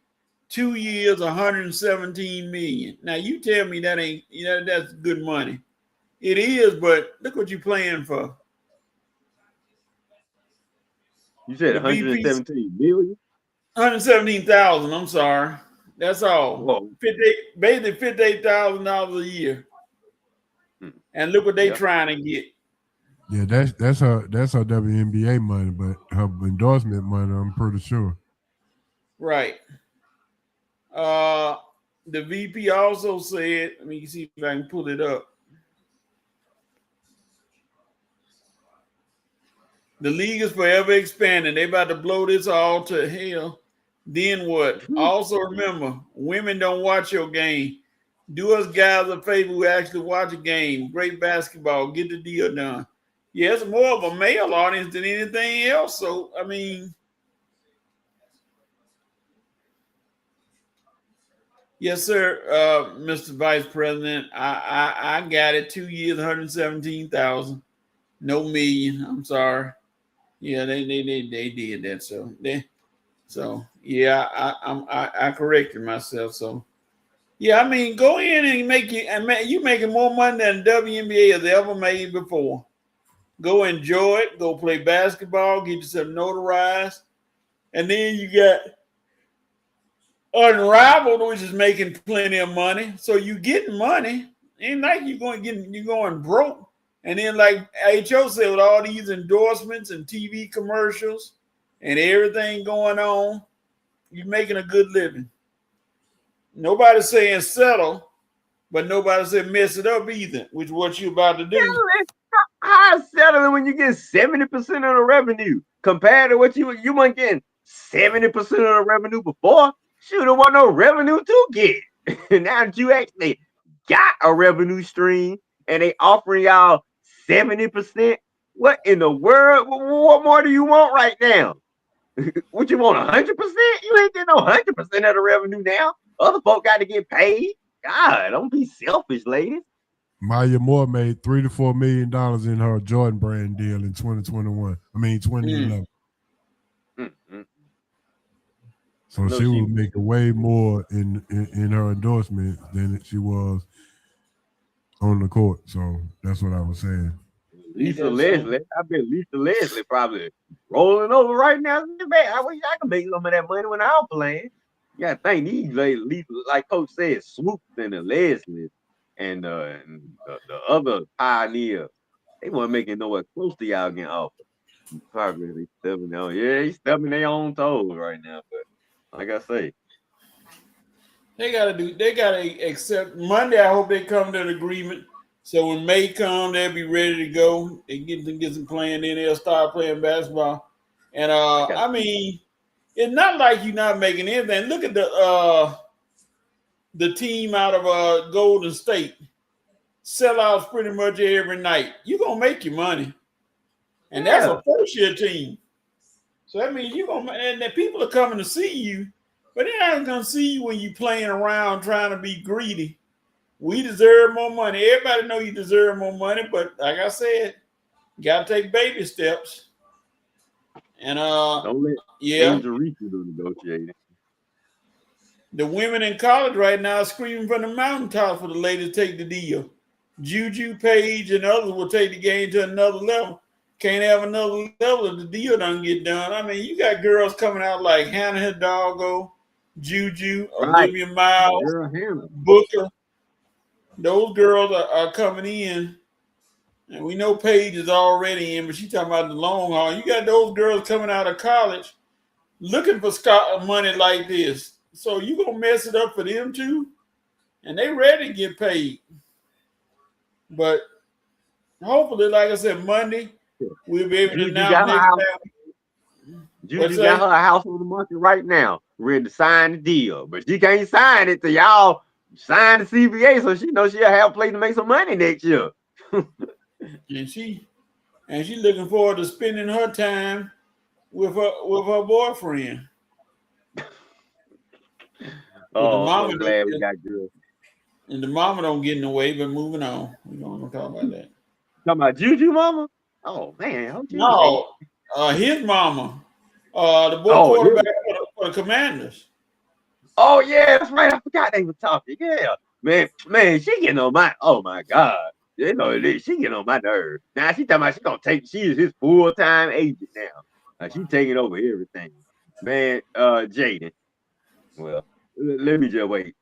2 years, $117 million. Now you tell me that ain't that's good money. It is, but look what you're playing for. You said 117 million? 117,000. I'm sorry. That's all. Whoa. Basically $58,000 a year. and look what they trying to get. Yeah, that's her WNBA money, but her endorsement money, I'm pretty sure. Right. The VP also said, let me see if I can pull it up. The league is forever expanding. They about to blow this all to hell. Then what? Also remember, women don't watch your game. Do us guys a favor who actually watch a game. Great basketball. Get the deal done. Yeah, it's more of a male audience than anything else. So, I mean, yes, sir, Mr. Vice President. I got it. 2 years, 117,000. No million. I'm sorry. Yeah, they did that. So yeah, I corrected myself. So yeah, I mean, go in and you making more money than WNBA has ever made before. Go enjoy it. Go play basketball. Get yourself notarized, and then you got Unrivaled, which is making plenty of money. So you getting money. Ain't like you're going broke. And then, like HO said, with all these endorsements and TV commercials and everything going on, you're making a good living. Nobody's saying settle, but nobody said mess it up either, which is what you're about to do. How settling when you get 70% of the revenue compared to what you weren't getting 70% of the revenue before? Shoot, there wasn't no revenue to get. Now that you actually got a revenue stream and they offering y'all 70%, what in the world? What more do you want right now? What you want, 100%? You ain't getting no 100% of the revenue now. Other folk got to get paid. God, don't be selfish, ladies. Maya Moore made $3 to $4 million in her Jordan brand deal in 2021. I mean 2011. Mm-hmm. So she was making way more in her endorsement than she was on the court. So that's what I was saying. Lisa Leslie, I bet Lisa Leslie probably rolling over right now. Man, I wish I could make some of that money when I was playing. You gotta think these ladies, like Coach said, Swoops and the Leslie and the other pioneer, they weren't making nowhere close to y'all getting offered. Probably stepping on, he's stepping their own toes right now. But like I say, they gotta accept Monday. I hope they come to an agreement. So when May come, they'll be ready to go. They get some playing, then they'll start playing basketball. And I mean, it's not like you're not making anything. Look at the team out of Golden State. Sellouts pretty much every night. You're gonna make your money. And that's a first-year team. So that means and the people are coming to see you, but they're not gonna see you when you're playing around trying to be greedy. We deserve more money. Everybody know you deserve more money, but like I said, you gotta take baby steps. And don't let Angel Reese do negotiating. The women in college right now are screaming from the mountaintops for the lady to take the deal. Juju, Page, and others will take the game to another level. Can't have another level if the deal doesn't get done. I mean, you got girls coming out like Hannah Hidalgo, Juju, Olivia Miles, Booker. Those girls are coming in. And we know Paige is already in, but she's talking about the long haul. You got those girls coming out of college looking for money like this. So you going to mess it up for them too? And they ready to get paid. But hopefully, like I said, Monday, we'll be able to announce next time. Juju got her house on the market right now, ready to sign the deal. But she can't sign it till y'all sign the CBA, so she knows she'll have a place to make some money next year. And she looking forward to spending her time with her boyfriend. I'm glad we got girls. And the mama don't get in the way, but moving on. We don't want to talk about that. Talking about Juju mama? Oh man, no, his mama, the boy quarterback for the Commanders. Oh yeah, that's right. I forgot they were talking. Yeah, man, she getting on my. Oh my God, you know she getting on my nerves. Now she talking about she gonna take. She is his full-time agent now. She taking over everything. Man, Jaden. Well, let me just wait.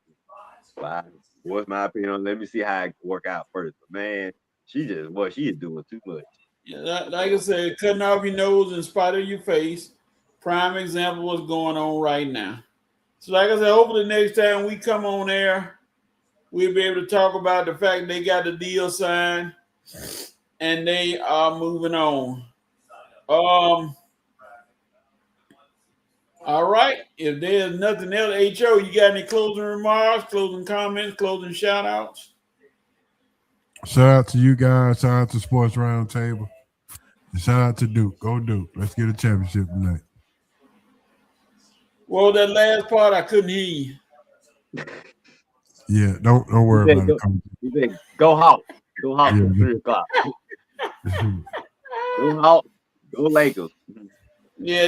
What's my opinion? Let me see how it work out first. But man, she is doing too much. Yeah, like I said, cutting off your nose in spite of your face. Prime example of what's going on right now. So, like I said, hopefully next time we come on air, we'll be able to talk about the fact they got the deal signed and they are moving on. All right. If there's nothing else, HO, you got any closing remarks, closing comments, closing shout outs? Shout out to you guys. Shout out to Sports Roundtable. And shout out to Duke. Go Duke. Let's get a championship tonight. Well, that last part I couldn't hear you. Yeah, don't worry about it. You said go Hawks. Go Hawks at 3 o'clock. Go Hawks. Go Lakers. Yeah,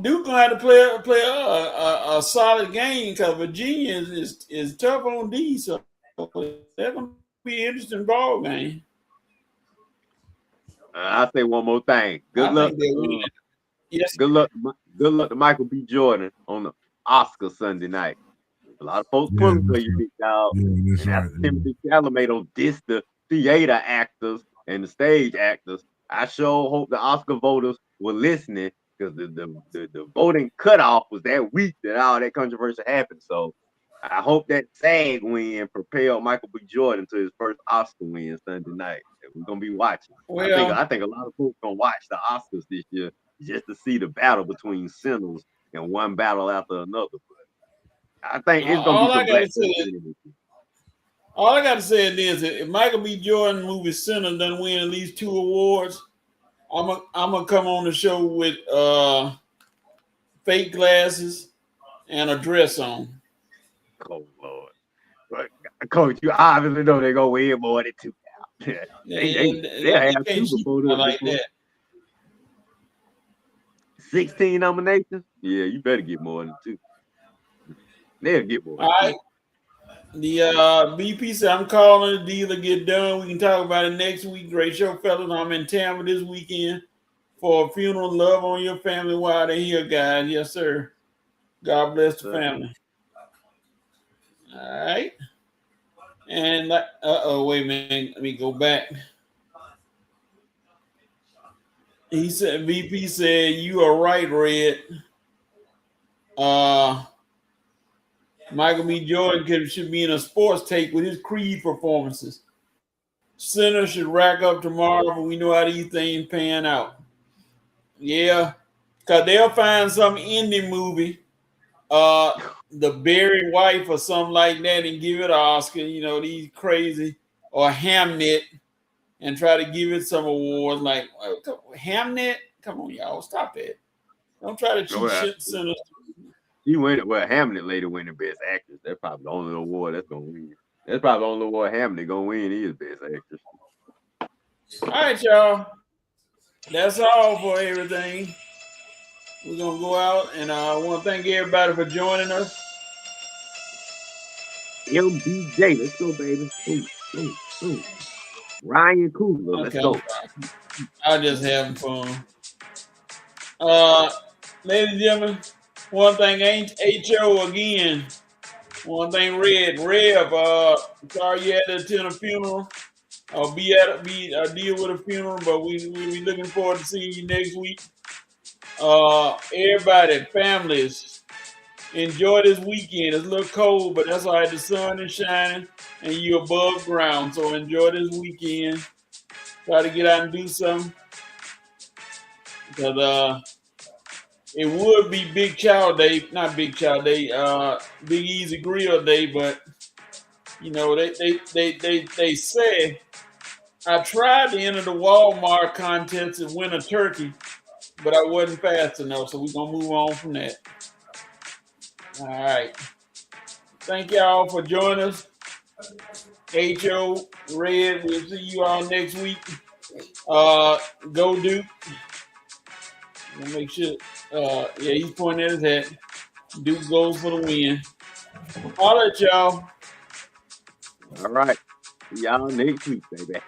Duke gonna have to play a solid game because Virginia is tough on D, so that's gonna be an interesting ball game. I'll say one more thing. Good luck. Yes. Good luck to Michael B. Jordan on the Oscar Sunday night. A lot of folks pulling for you, big dog. Yeah, that's right. Timothy Chalamet on diss the theater actors and the stage actors. I sure hope the Oscar voters were listening because the voting cutoff was that week that all that controversy happened. So I hope that SAG win propelled Michael B. Jordan to his first Oscar win Sunday night. We're gonna be watching. Well, I think a lot of folks gonna watch the Oscars this year just to see the battle between sinners and one battle after another. But I think it's gonna be all I gotta say is this: if Michael B. Jordan movie Sinner doesn't win at least 2 awards, I'm gonna come on the show with fake glasses and a dress on. Oh Lord, but Coach, you obviously know they're gonna win more than 2. They have Super Bowl like that. 16 nominations. Yeah, you better get more than 2. They'll get more. All right. The BP said I'm calling the deal to get done. We can talk about it next week. Great show, fellas. I'm in Tampa this weekend for a funeral. Love on your family while they're here, guys. Yes, sir. God bless the family. All right. And wait a minute. Let me go back. He said, VP said, you are right, Red. Michael B. Jordan should be in a sports take with his Creed performances. Center should rack up tomorrow, but we know how these things pan out. Yeah, because they'll find some indie movie, The Buried Wife or something like that, and give it an Oscar, these crazy, or Hamnet, and try to give it some awards like Hamnet. Come on, y'all, stop that. Don't try to cheat shit Center. You win it. Well, Hamnet later win the Best Actress. That's probably the only award that's gonna win. That's probably the only award Hamnet gonna win is Best Actress. All right, y'all. That's all for everything. We're gonna go out, and I want to thank everybody for joining us. MBJ, let's go, baby. Ooh. Ryan Coogler, let's go. I'm just having fun. Ladies and gentlemen, one thing ain't HO again. One thing Rev, sorry you had to attend a funeral. I'll deal with a funeral, but we'll be looking forward to seeing you next week. Everybody, families, enjoy this weekend. It's a little cold, but that's all right. The sun is shining and you're above ground. So enjoy this weekend. Try to get out and do something. Because it would be Big Chow Day, not Big Chow Day, Big Easy Grill Day, but they say I tried to enter the Walmart contest and win a turkey, but I wasn't fast enough, so we're gonna move on from that. All right. Thank y'all for joining us. HO, Red, we'll see you all next week. Go Duke. We'll make sure. He's pointing at his head. Duke goes for the win. All right, y'all. All right. See y'all next week, baby.